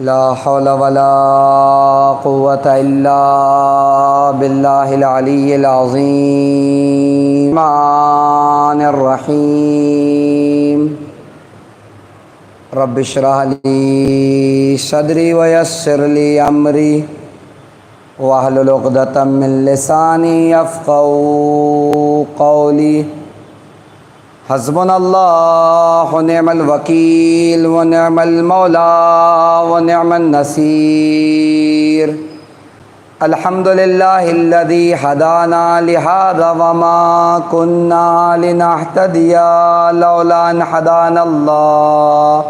لا حول ولا قوة إلا بالله العلي العظيم الرحمن الرحيم رب اشرح لي صدري ويسر لي أمري واحلل عقدة من لساني يفقهوا قولي حسبنا الله ونعم الوكيل ونعم المولى ونعم النصير الحمد لله الذي هدانا لهذا وما كنا لنهتدي لولا أن هدانا الله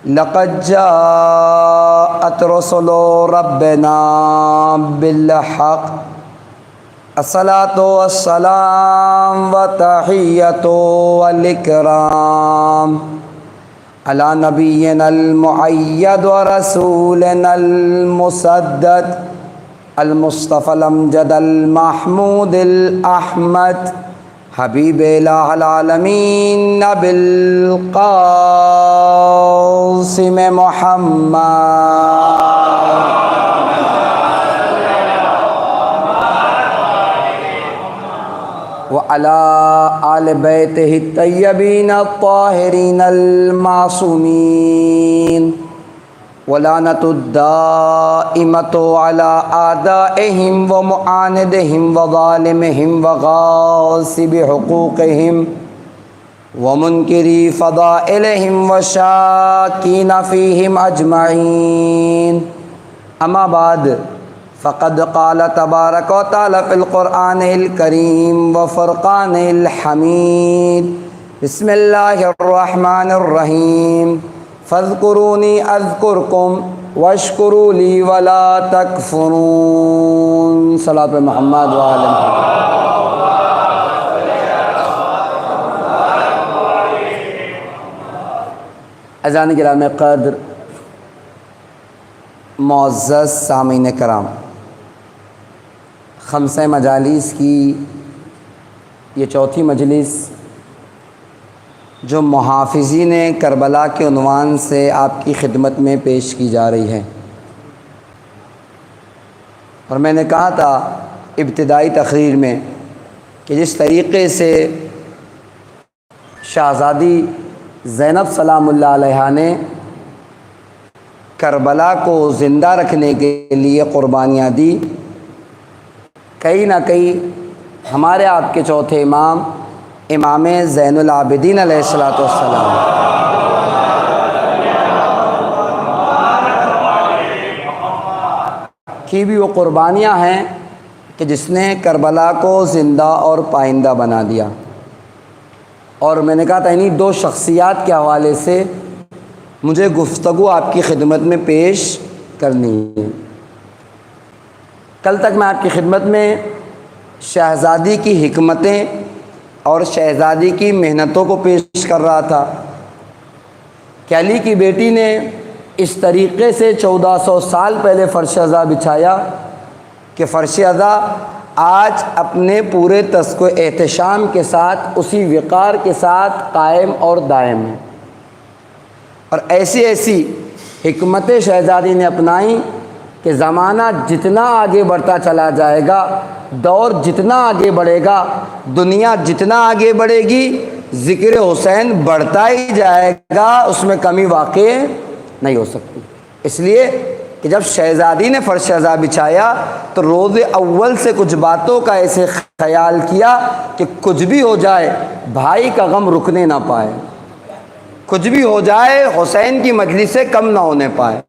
لقد جاءت رسل ربنا بالحق الصلاة والسلام وتحية والإكرام على نبينا المؤيد ورسولنا المسدد المصطفى الأمجد المحمود الأحمد حبيب إله العالمين نبي القاسم محمد وعلى آل بیتہ الطیبین الطاہرین المعصومین ولعنۃ الدائمۃ علی اعدائہم ومعاندہم وظالمہم وغاصب حقوقہم ومنکری فضائلہم وشاکین فیہم اجمعین اما بعد فقد قال تبارک و تعالی فی القرآن الکریم وفرقان الحمید بسم اللہ الرحمن الرحیم فاذکرونی اذکرکم واشکروا لی ولا تکفرون صلاۃ محمد وآل محمد۔ اذان گرام قدر، معزز سامعین کرام، خمسہ مجالس کی یہ چوتھی مجلس جو محافظین کربلا کے عنوان سے آپ کی خدمت میں پیش کی جا رہی ہے، اور میں نے کہا تھا ابتدائی تقریر میں کہ جس طریقے سے شہزادی زینب سلام اللہ علیہا نے کربلا کو زندہ رکھنے کے لیے قربانیاں دی، کہیں نہ کہیں ہمارے آپ کے چوتھے امام امام زین العابدین علیہ الصلوۃ والسلام کی بھی وہ قربانیاں ہیں کہ جس نے کربلا کو زندہ اور پائندہ بنا دیا۔ اور میں نے کہا تھا انہی دو شخصیات کے حوالے سے مجھے گفتگو آپ کی خدمت میں پیش کرنی ہے۔ کل تک میں آپ کی خدمت میں شہزادی کی حکمتیں اور شہزادی کی محنتوں کو پیش کر رہا تھا کہ علی کی بیٹی نے اس طریقے سے 1400 سال پہلے فرش ازاں بچھایا کہ فرش ازاں آج اپنے پورے تسک و احتشام کے ساتھ اسی وقار کے ساتھ قائم اور دائم ہے، اور ایسی ایسی حکمتیں شہزادی نے اپنائیں کہ زمانہ جتنا آگے بڑھتا چلا جائے گا، دور جتنا آگے بڑھے گا، دنیا جتنا آگے بڑھے گی، ذکر حسین بڑھتا ہی جائے گا، اس میں کمی واقع نہیں ہو سکتی۔ اس لیے کہ جب شہزادی نے فرش ازاں بچھایا تو روز اول سے کچھ باتوں کا ایسے خیال کیا کہ کچھ بھی ہو جائے بھائی کا غم رکنے نہ پائے، کچھ بھی ہو جائے حسین کی مجلس سے کم نہ ہونے پائے۔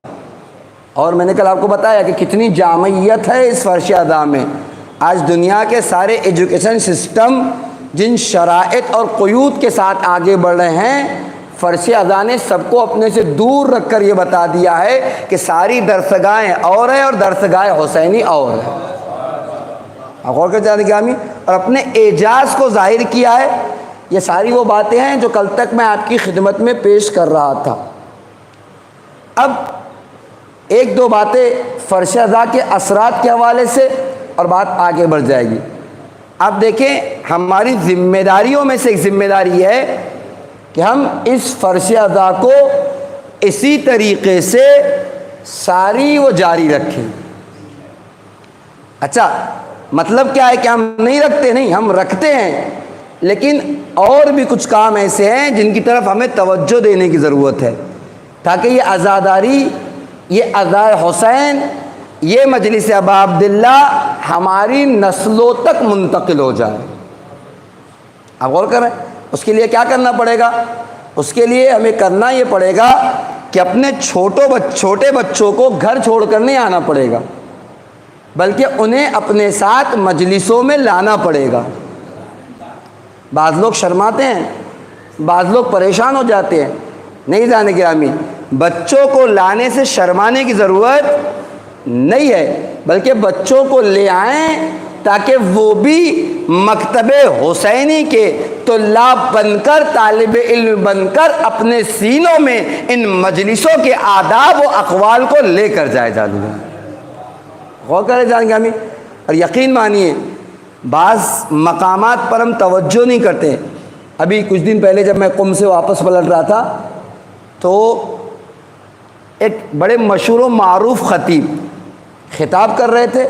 اور میں نے کل آپ کو بتایا کہ کتنی جامعیت ہے اس فرش ازاں میں۔ آج دنیا کے سارے ایجوکیشن سسٹم جن شرائط اور قیود کے ساتھ آگے بڑھ رہے ہیں، فرش ازاں نے سب کو اپنے سے دور رکھ کر یہ بتا دیا ہے کہ ساری درسگاہیں اور ہیں اور درسگاہ حسینی اور ہے۔ غور کر جانے گرامی، اور اپنے اعجاز کو ظاہر کیا ہے۔ یہ ساری وہ باتیں ہیں جو کل تک میں آپ کی خدمت میں پیش کر رہا تھا۔ اب ایک دو باتیں فرش ادا کے اثرات کے حوالے سے اور بات آگے بڑھ جائے گی۔ آپ دیکھیں، ہماری ذمہ داریوں میں سے ایک ذمہ داری ہے کہ ہم اس فرش ادا کو اسی طریقے سے ساری وہ جاری رکھیں۔ اچھا، مطلب کیا ہے کہ ہم نہیں رکھتے؟ نہیں، ہم رکھتے ہیں، لیکن اور بھی کچھ کام ایسے ہیں جن کی طرف ہمیں توجہ دینے کی ضرورت ہے، تاکہ یہ عزاداری، یہ عزائے حسین، یہ مجلس ابا عبداللہ ہماری نسلوں تک منتقل ہو جائے۔ آپ غور کریں، اس کے لیے کیا کرنا پڑے گا؟ اس کے لیے ہمیں کرنا یہ پڑے گا کہ اپنے چھوٹے بچوں کو گھر چھوڑ کر نہیں آنا پڑے گا، بلکہ انہیں اپنے ساتھ مجلسوں میں لانا پڑے گا۔ بعض لوگ شرماتے ہیں، بعض لوگ پریشان ہو جاتے ہیں۔ نہیں جانے گرامی، بچوں کو لانے سے شرمانے کی ضرورت نہیں ہے، بلکہ بچوں کو لے آئیں تاکہ وہ بھی مکتب حسینی کے طلاب بن کر، طالب علم بن کر اپنے سینوں میں ان مجلسوں کے آداب و اقوال کو لے کر جائے جانیں۔ غور کرے جائیں گے ہمیں، اور یقین مانیے بعض مقامات پر ہم توجہ نہیں کرتے۔ ابھی کچھ دن پہلے جب میں قم سے واپس پلٹ رہا تھا تو ایک بڑے مشہور و معروف خطیب خطاب کر رہے تھے،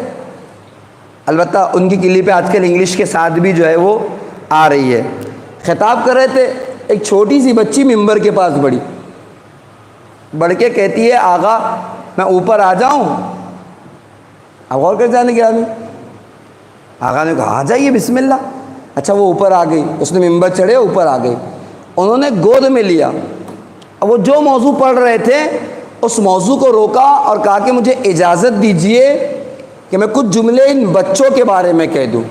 البتہ ان کی کلپ آج کل انگلش کے ساتھ بھی جو ہے وہ آ رہی ہے۔ خطاب کر رہے تھے، ایک چھوٹی سی بچی ممبر کے پاس بڑھ کے کہتی ہے، آغا میں اوپر آ جاؤں؟ اب غور کر جانے گیا آدمی، آقا نے کہا آ جائیے بسم اللہ۔ اچھا، وہ اوپر آ گئی، اس نے ممبر چڑھے، اوپر آ گئی، انہوں نے گود میں لیا۔ اب وہ جو موضوع پڑھ رہے تھے اس موضوع کو روکا اور کہا کہ مجھے اجازت دیجئے کہ میں کچھ جملے ان بچوں کے بارے میں کہہ دوں۔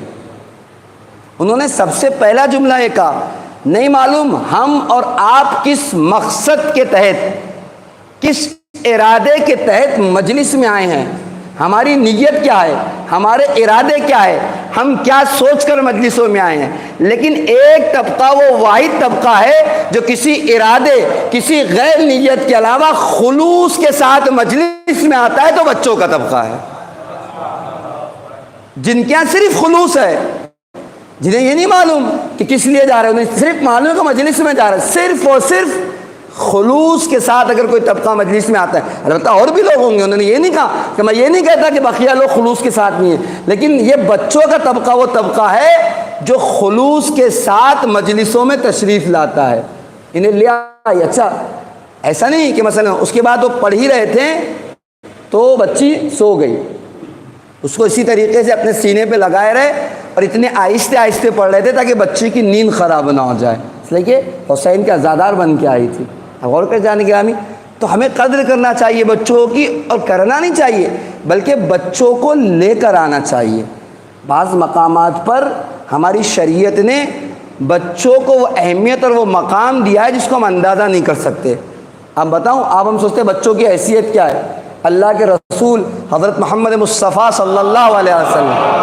انہوں نے سب سے پہلا جملہ یہ کہا، نہیں معلوم ہم اور آپ کس مقصد کے تحت، کس ارادے کے تحت مجلس میں آئے ہیں، ہماری نیت کیا ہے، ہمارے ارادے کیا ہے، ہم کیا سوچ کر مجلسوں میں آئے ہیں۔ لیکن ایک طبقہ وہ واحد طبقہ ہے جو کسی ارادے، کسی غیر نیت کے علاوہ خلوص کے ساتھ مجلس میں آتا ہے، تو بچوں کا طبقہ ہے، جن کے یہاں صرف خلوص ہے، جنہیں یہ نہیں معلوم کہ کس لیے جا رہے ہیں، انہیں صرف معلوم ہے کہ مجلس میں جا رہے ہیں۔ صرف اور صرف خلوص کے ساتھ اگر کوئی طبقہ مجلس میں آتا ہے، البتہ اور بھی لوگ ہوں گے، انہوں نے یہ نہیں کہا کہ میں یہ نہیں کہتا کہ بقیہ لوگ خلوص کے ساتھ نہیں ہیں، لیکن یہ بچوں کا طبقہ وہ طبقہ ہے جو خلوص کے ساتھ مجلسوں میں تشریف لاتا ہے، انہیں لیا۔ اچھا، ایسا نہیں کہ مثلا اس کے بعد وہ پڑھ ہی رہے تھے تو بچی سو گئی، اس کو اسی طریقے سے اپنے سینے پہ لگائے رہے اور اتنے آہستہ آہستہ پڑھ رہے تھے تاکہ بچی کی نیند خراب نہ ہو جائے، اس لیے کہ حسین کا عزادار بن کے آئی تھی۔ غور کر جانے گرامی، تو ہمیں قدر کرنا چاہیے بچوں کی، اور کرنا نہیں چاہیے بلکہ بچوں کو لے کر آنا چاہیے۔ بعض مقامات پر ہماری شریعت نے بچوں کو وہ اہمیت اور وہ مقام دیا ہے جس کو ہم اندازہ نہیں کر سکتے۔ اب بتاؤں، آپ ہم سوچتے ہیں بچوں کی حیثیت کیا ہے؟ اللہ کے رسول حضرت محمد مصطفیٰ صلی اللہ علیہ وسلم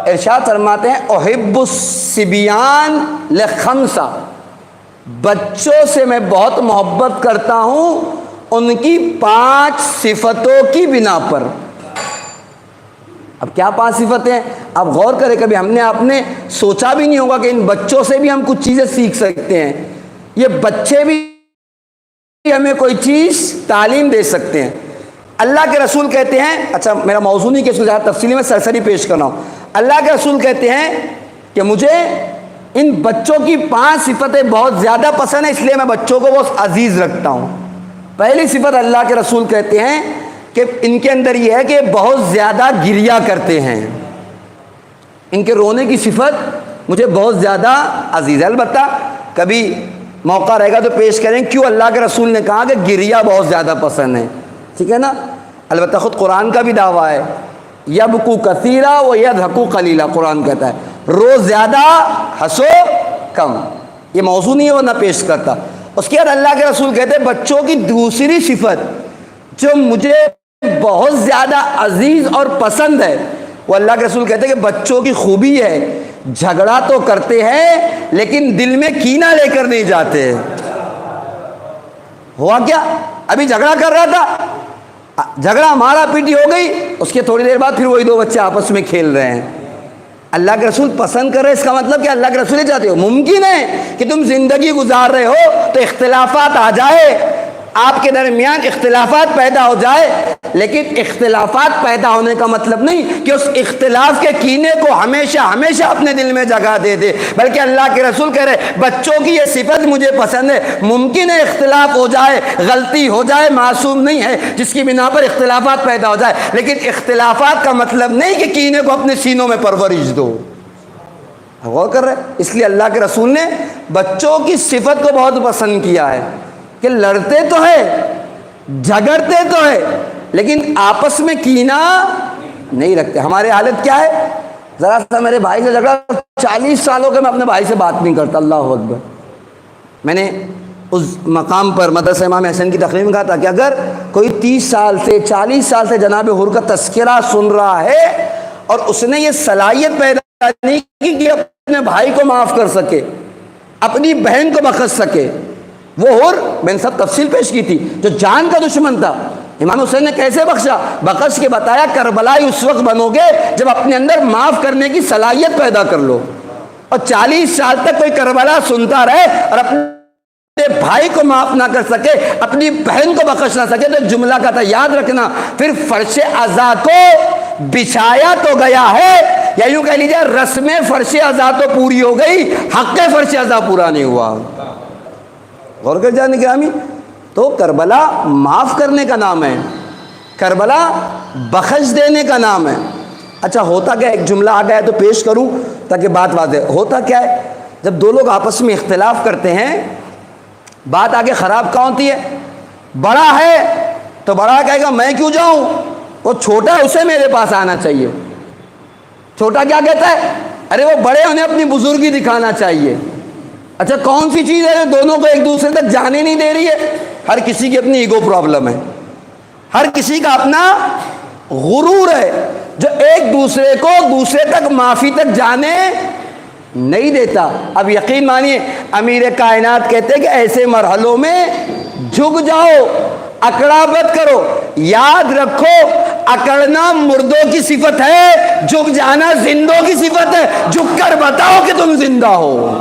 ارشاد فرماتے ہیں، احب الصبیان لخمسہ، بچوں سے میں بہت محبت کرتا ہوں ان کی 5 صفتوں کی بنا پر۔ اب کیا 5 صفتیں؟ اب غور کریں، کبھی ہم نے آپ نے سوچا بھی نہیں ہوگا کہ ان بچوں سے بھی ہم کچھ چیزیں سیکھ سکتے ہیں، یہ بچے بھی ہمیں کوئی چیز تعلیم دے سکتے ہیں۔ اللہ کے رسول کہتے ہیں، اچھا میرا موضوع نہیں کہ اس کو زیادہ تفصیلی میں سرسری پیش کر رہا ہوں، اللہ کے رسول کہتے ہیں کہ مجھے ان بچوں کی 5 صفتیں بہت زیادہ پسند ہیں، اس لیے میں بچوں کو بہت عزیز رکھتا ہوں۔ پہلی صفت اللہ کے رسول کہتے ہیں کہ ان کے اندر یہ ہے کہ بہت زیادہ گریا کرتے ہیں، ان کے رونے کی صفت مجھے بہت زیادہ عزیز ہے۔ البتہ کبھی موقع رہے گا تو پیش کریں کیوں اللہ کے رسول نے کہا کہ گریا بہت زیادہ پسند ہے، ٹھیک ہے نا؟ البتہ خود قرآن کا بھی دعویٰ ہے، یبکو کثیرا و یضحکو قلیلا، قرآن کہتا ہے رو زیادہ ہنسو کم۔ یہ موضوع نہیں ہے ورنہ پیش کرتا۔ اس کے بعد اللہ کے رسول کہتے ہیں بچوں کی دوسری صفت جو مجھے بہت زیادہ عزیز اور پسند ہے، وہ اللہ کے رسول کہتے ہیں کہ بچوں کی خوبی ہے جھگڑا تو کرتے ہیں لیکن دل میں کینہ لے کر نہیں جاتے۔ ہوا کیا؟ ابھی جھگڑا کر رہا تھا، جھگڑا مارا پیٹی ہو گئی، اس کے تھوڑی دیر بعد پھر وہی دو بچے آپس میں کھیل رہے ہیں۔ اللہ کے رسول پسند کر رہے، اس کا مطلب کہ اللہ کے رسول چاہتے ہو۔ ممکن ہے کہ تم زندگی گزار رہے ہو تو اختلافات آ جائے، آپ کے درمیان اختلافات پیدا ہو جائے، لیکن اختلافات پیدا ہونے کا مطلب نہیں کہ اس اختلاف کے کینے کو ہمیشہ ہمیشہ اپنے دل میں جگہ دے دے، بلکہ اللہ کے رسول کہہ رہے بچوں کی یہ صفت مجھے پسند ہے۔ ممکن ہے اختلاف ہو جائے، غلطی ہو جائے، معصوم نہیں ہے جس کی بنا پر اختلافات پیدا ہو جائے، لیکن اختلافات کا مطلب نہیں کہ کینے کو اپنے سینوں میں پرورش دو۔ غور کر رہے، اس لیے اللہ کے رسول نے بچوں کی صفت کو بہت پسند کیا ہے کہ لڑتے تو ہے، جھگڑتے تو ہے، لیکن آپس میں کینہ نہیں رکھتے۔ ہماری حالت کیا ہے؟ ذرا سا میرے بھائی سے جھگڑا، 40 سالوں کے میں اپنے بھائی سے بات نہیں کرتا۔ اللہ اکبر۔ میں نے اس مقام پر مدرسہ امام حسین کی تقریر میں کہا تھا کہ اگر کوئی 30 سال سے 40 سال سے جناب حضور کا تذکرہ سن رہا ہے اور اس نے یہ صلاحیت پیدا نہیں کی کہ اپنے بھائی کو معاف کر سکے، اپنی بہن کو بخش سکے، وہ حر میں نے سب تفصیل پیش کی تھی جو جان کا دشمن تھا، امام حسین نے کیسے بخشا؟ بخش کے بتایا کربلائی اس وقت بنو گے جب اپنے اندر معاف کرنے کی صلاحیت پیدا کر لو۔ اور 40 سال تک کوئی کربلا سنتا رہے اور اپنے بھائی کو معاف نہ کر سکے، اپنی بہن کو بخش نہ سکے، تو جملہ کا تھا یاد رکھنا، پھر فرش عزا کو بچھایا تو گیا ہے، یا یوں کہہ لیجیے رسم فرش عزا تو پوری ہو گئی، حق فرش عزا پورا نہیں ہوا۔ غور کر جانے گرامی، تو کربلا معاف کرنے کا نام ہے، کربلا بخش دینے کا نام ہے۔ اچھا ہوتا کیا، ایک جملہ آ گیا تو پیش کروں تاکہ بات واضح۔ ہوتا کیا ہے، جب دو لوگ آپس میں اختلاف کرتے ہیں، بات آگے خراب کہاں ہوتی ہے؟ بڑا ہے تو بڑا کہے گا میں کیوں جاؤں، وہ چھوٹا ہے اسے میرے پاس آنا چاہیے۔ چھوٹا کیا کہتا ہے؟ ارے وہ بڑے انہیں اپنی بزرگی دکھانا چاہیے۔ اچھا کون سی چیز ہے جو دونوں کو ایک دوسرے تک جانے نہیں دے رہی ہے؟ ہر کسی کی اپنی ایگو پرابلم ہے، ہر کسی کا اپنا غرور ہے جو ایک دوسرے کو دوسرے تک معافی تک جانے نہیں دیتا۔ اب یقین مانیے امیر کائنات کہتے ہیں کہ ایسے مرحلوں میں جھک جاؤ، اکڑا مت کرو۔ یاد رکھو اکڑنا مردوں کی صفت ہے، جھک جانا زندوں کی صفت ہے۔ جھک کر بتاؤ کہ تم زندہ ہو۔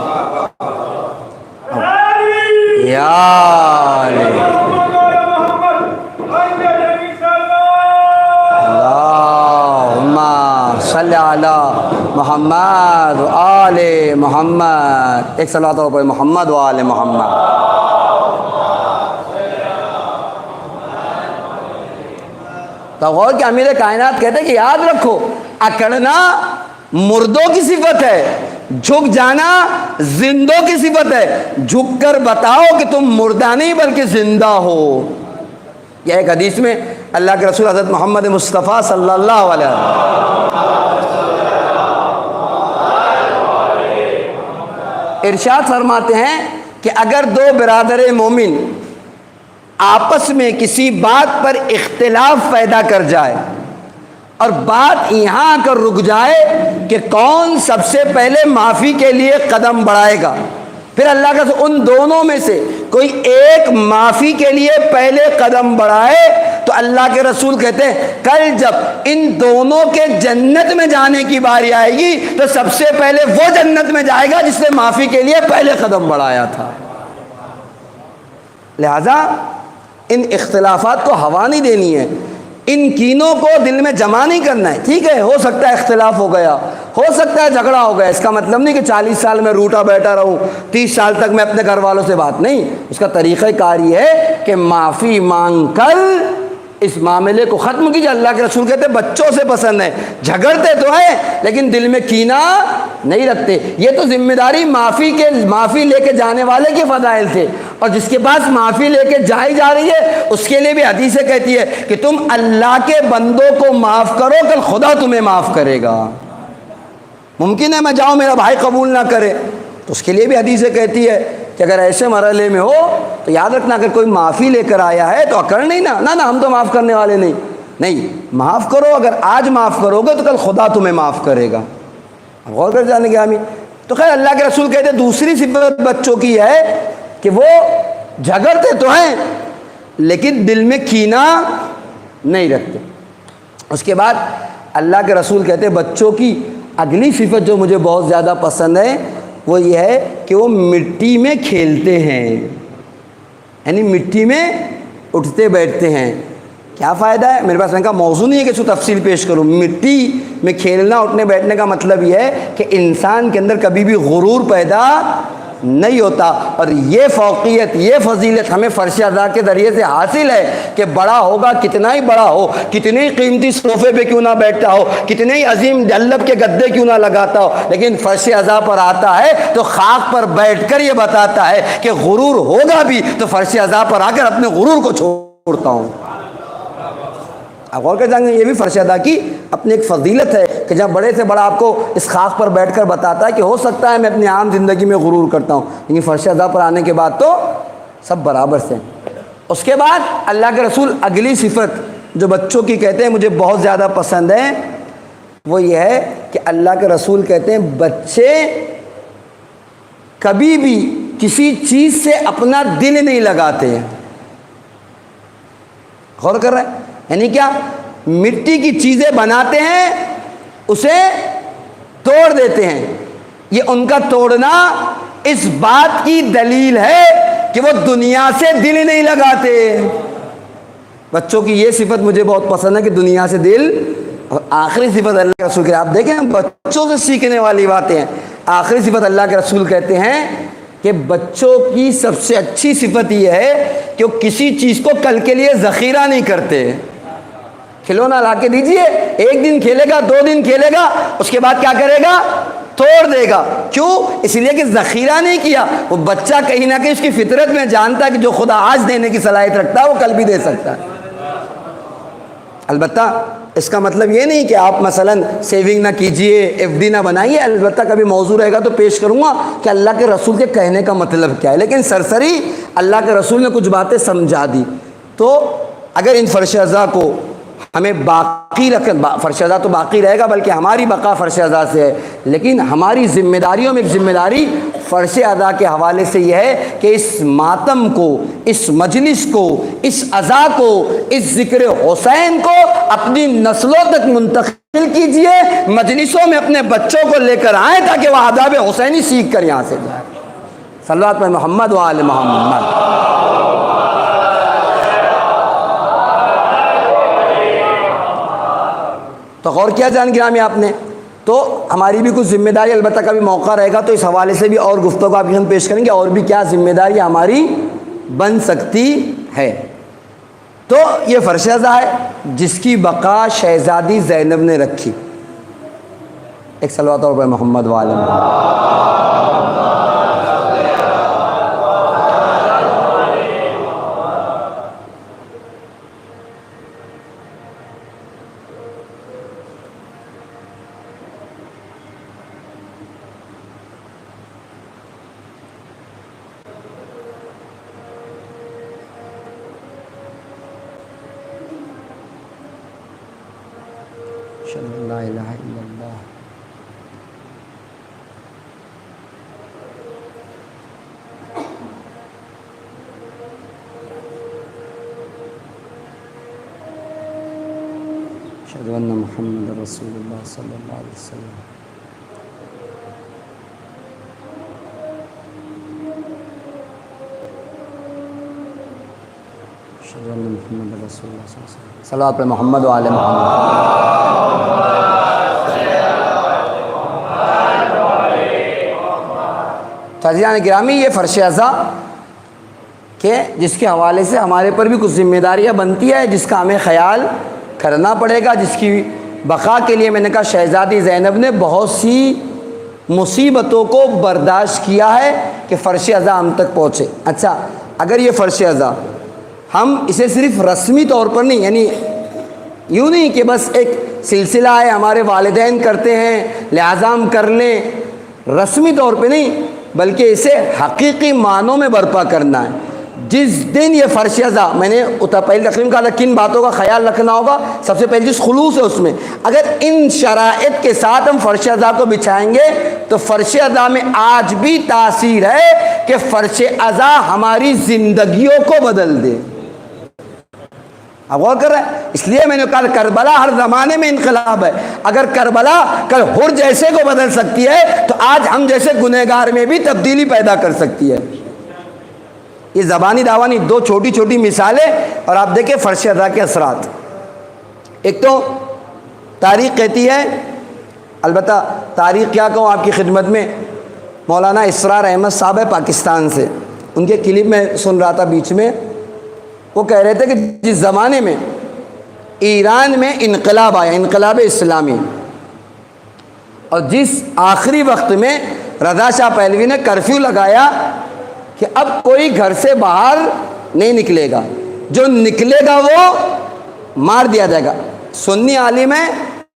یا اللہم صلی علی محمد و آل محمد، ایک صلوات اور پڑھیں، محمد و آل محمد۔ تو غور کہ امیر کائنات کہتے ہیں کہ یاد رکھو اکڑنا مردوں کی صفت ہے، جھک جانا زندوں کی صفت ہے۔ جھک کر بتاؤ کہ تم مردہ نہیں بلکہ زندہ ہو۔ یہ ایک حدیث میں اللہ کے رسول حضرت محمد مصطفیٰ صلی اللہ علیہ وسلم ارشاد فرماتے ہیں کہ اگر دو برادر مومن آپس میں کسی بات پر اختلاف پیدا کر جائے اور بات یہاں آ کر رک جائے کہ کون سب سے پہلے معافی کے لیے قدم بڑھائے گا، پھر اللہ کا ان دونوں میں سے کوئی ایک معافی کے لیے پہلے قدم بڑھائے تو اللہ کے رسول کہتے ہیں کل جب ان دونوں کے جنت میں جانے کی باری آئے گی تو سب سے پہلے وہ جنت میں جائے گا جس نے معافی کے لیے پہلے قدم بڑھایا تھا۔ لہذا ان اختلافات کو ہوا نہیں دینی ہے، ان کینوں کو دل میں جمع نہیں کرنا ہے۔ ٹھیک ہے ہو سکتا ہے اختلاف ہو گیا، ہو سکتا ہے جھگڑا ہو گیا، اس کا مطلب نہیں کہ 40 سال میں روٹا بیٹھا رہوں، 30 سال تک میں اپنے گھر والوں سے بات نہیں۔ اس کا طریقہ کار یہ ہے کہ معافی مانگ کر اس معاملے کو ختم کیجیے۔ اللہ کے رسول کہتے ہیں بچوں سے پسند ہے، جھگڑتے تو ہیں لیکن دل میں کینہ نہیں رکھتے۔ یہ تو ذمہ داری معافی لے کے جانے والے کے فضائل تھے، اور جس کے پاس معافی لے کے جائی جا رہی ہے اس کے لیے بھی حدیثیں کہتی ہے کہ تم اللہ کے بندوں کو معاف کرو، کل خدا تمہیں معاف کرے گا۔ ممکن ہے میں جاؤں میرا بھائی قبول نہ کرے، تو اس کے لیے بھی حدیثیں کہتی ہے کہ اگر ایسے مرحلے میں ہو تو یاد رکھنا اگر کوئی معافی لے کر آیا ہے تو اکڑ نہیں نا ہم تو معاف کرنے والے نہیں، نہیں، معاف کرو، اگر آج معاف کرو گے تو کل خدا تمہیں معاف کرے گا. اب غور کر جانے گے آمین. تو خیر اللہ کے رسول کہتے ہیں دوسری صفت بچوں کی ہے کہ وہ جھگڑتے تو ہیں لیکن دل میں کینہ نہیں رکھتے. اس کے بعد اللہ کے رسول کہتے ہیں بچوں کی اگلی صفت جو مجھے بہت زیادہ پسند ہے وہ یہ ہے کہ وہ مٹی میں کھیلتے ہیں، یعنی مٹی میں اٹھتے بیٹھتے ہیں. کیا فائدہ ہے؟ میرے پاس ان کا موضوع نہیں ہے کہ اس کو تفصیل پیش کروں. مٹی میں کھیلنا اٹھنے بیٹھنے کا مطلب یہ ہے کہ انسان کے اندر کبھی بھی غرور پیدا نہیں ہوتا. اور یہ فوقیت، یہ فضیلت ہمیں فرش اعضاء کے ذریعے سے حاصل ہے کہ بڑا ہوگا کتنا ہی بڑا ہو، کتنے ہی قیمتی صوفے پہ کیوں نہ بیٹھتا ہو، کتنے ہی عظیم جلب کے گدے کیوں نہ لگاتا ہو، لیکن فرش اعضاء پر آتا ہے تو خاک پر بیٹھ کر یہ بتاتا ہے کہ غرور ہوگا بھی تو فرش اعضاء پر آ کر اپنے غرور کو چھوڑتا ہوں. آپ غور کر جائیں گے یہ بھی فرش ادا کی اپنی ایک فضیلت ہے کہ جب بڑے سے بڑا آپ کو اس خاک پر بیٹھ کر بتاتا ہے کہ ہو سکتا ہے میں اپنی عام زندگی میں غرور کرتا ہوں لیکن فرش ادا پر آنے کے بعد تو سب برابر سے. اس کے بعد اللہ کے رسول اگلی صفت جو بچوں کی کہتے ہیں مجھے بہت زیادہ پسند ہے وہ یہ ہے کہ اللہ کے رسول کہتے ہیں بچے کبھی بھی کسی چیز سے اپنا دل نہیں لگاتے ہیں. غور کر رہے ہیں؟ یعنی کیا؟ مٹی کی چیزیں بناتے ہیں اسے توڑ دیتے ہیں. یہ ان کا توڑنا اس بات کی دلیل ہے کہ وہ دنیا سے دل نہیں لگاتے. بچوں کی یہ صفت مجھے بہت پسند ہے کہ دنیا سے دل. اور آخری صفت اللہ کے رسول کے آپ دیکھیں بچوں سے سیکھنے والی باتیں ہیں. آخری صفت اللہ کے رسول کہتے ہیں کہ بچوں کی سب سے اچھی صفت یہ ہے کہ وہ کسی چیز کو کل کے لیے ذخیرہ نہیں کرتے. کھلونا لا کے دیجئے، ایک دن کھیلے گا، 2 دن کھیلے گا، اس کے بعد کیا کرے گا؟ توڑ دے گا. کیوں؟ اس لیے کہ ذخیرہ نہیں کیا. وہ بچہ کہیں نہ کہیں اس کی فطرت میں جانتا ہے کہ جو خدا آج دینے کی صلاحیت رکھتا ہے وہ کل بھی دے سکتا ہے. البتہ اس کا مطلب یہ نہیں کہ آپ مثلا سیونگ نہ کیجئے، ایف ڈی نہ بنائیے. البتہ کبھی موضوع رہے گا تو پیش کروں گا کہ اللہ کے رسول کے کہنے کا مطلب کیا ہے. لیکن سرسری اللہ کے رسول نے کچھ باتیں سمجھا دی. تو اگر ان فرش اعضاء کو ہمیں باقی فرش اعضاء تو باقی رہے گا بلکہ ہماری بقا فرش اعضاء سے ہے، لیکن ہماری ذمہ داریوں میں ایک ذمہ داری فرش اعضاء کے حوالے سے یہ ہے کہ اس ماتم کو، اس مجلس کو، اس عزا کو، اس ذکر حسین کو اپنی نسلوں تک منتقل کیجئے. مجلسوں میں اپنے بچوں کو لے کر آئیں تاکہ وہ آداب حسینی سیکھ کر یہاں سے جائیں. صلوات علی محمد و آل محمد. تو غور کیا جان گرامی آپ نے. تو ہماری بھی کچھ ذمہ داری، البتہ کبھی موقع رہے گا تو اس حوالے سے بھی اور گفتگو آپ ہم پیش کریں گے اور بھی کیا ذمہ داری ہماری بن سکتی ہے. تو یہ فرش اعضاء ہے جس کی بقا شہزادی زینب نے رکھی. ایک صلوات اور محمد و آل محمد. لا الہ الا اللہ. اشہد ان محمد رسول اللہ صلی اللہ علیہ وسلم. اشہد ان محمد رسول اللہ صلی اللہ علیہ وسلم. صلوات پر محمد و آل محمد. عزیزان گرامی یہ فرش اعضاء کہ جس کے حوالے سے ہمارے پر بھی کچھ ذمہ داریاں بنتی ہے جس کا ہمیں خیال کرنا پڑے گا، جس کی بقا کے لیے میں نے کہا شہزادی زینب نے بہت سی مصیبتوں کو برداشت کیا ہے کہ فرش اعضاء ہم تک پہنچے. اچھا اگر یہ فرش اعضاء ہم اسے صرف رسمی طور پر نہیں، یعنی یوں نہیں کہ بس ایک سلسلہ ہے ہمارے والدین کرتے ہیں لہذا ہم کر لیں، رسمی طور پہ نہیں بلکہ اسے حقیقی معنوں میں برپا کرنا ہے. جس دن یہ فرش ازا، میں نے پہلی تقریم کہا تھا کن باتوں کا خیال رکھنا ہوگا، سب سے پہلی چیز خلوص ہے اس میں، اگر ان شرائط کے ساتھ ہم فرش ازا کو بچھائیں گے تو فرش ازا میں آج بھی تاثیر ہے کہ فرش ازا ہماری زندگیوں کو بدل دے. اب غور کر رہے ہیں، اس لیے میں نے کہا کربلا ہر زمانے میں انقلاب ہے. اگر کربلا کل ہر جیسے کو بدل سکتی ہے تو آج ہم جیسے گنہگار میں بھی تبدیلی پیدا کر سکتی ہے. یہ زبانی دعوانی دو چھوٹی چھوٹی مثالیں، اور آپ دیکھیں فرش ازا کے اثرات. ایک تو تاریخ کہتی ہے، البتہ تاریخ کیا کہوں آپ کی خدمت میں، مولانا اسرار احمد صاحب ہے پاکستان سے، ان کے کلپ میں سن رہا تھا بیچ میں، وہ کہہ رہے تھے کہ جس زمانے میں ایران میں انقلاب آیا، انقلاب اسلامی، اور جس آخری وقت میں رضا شاہ پہلوی نے کرفیو لگایا کہ اب کوئی گھر سے باہر نہیں نکلے گا، جو نکلے گا وہ مار دیا جائے گا. سنی عالم ہے،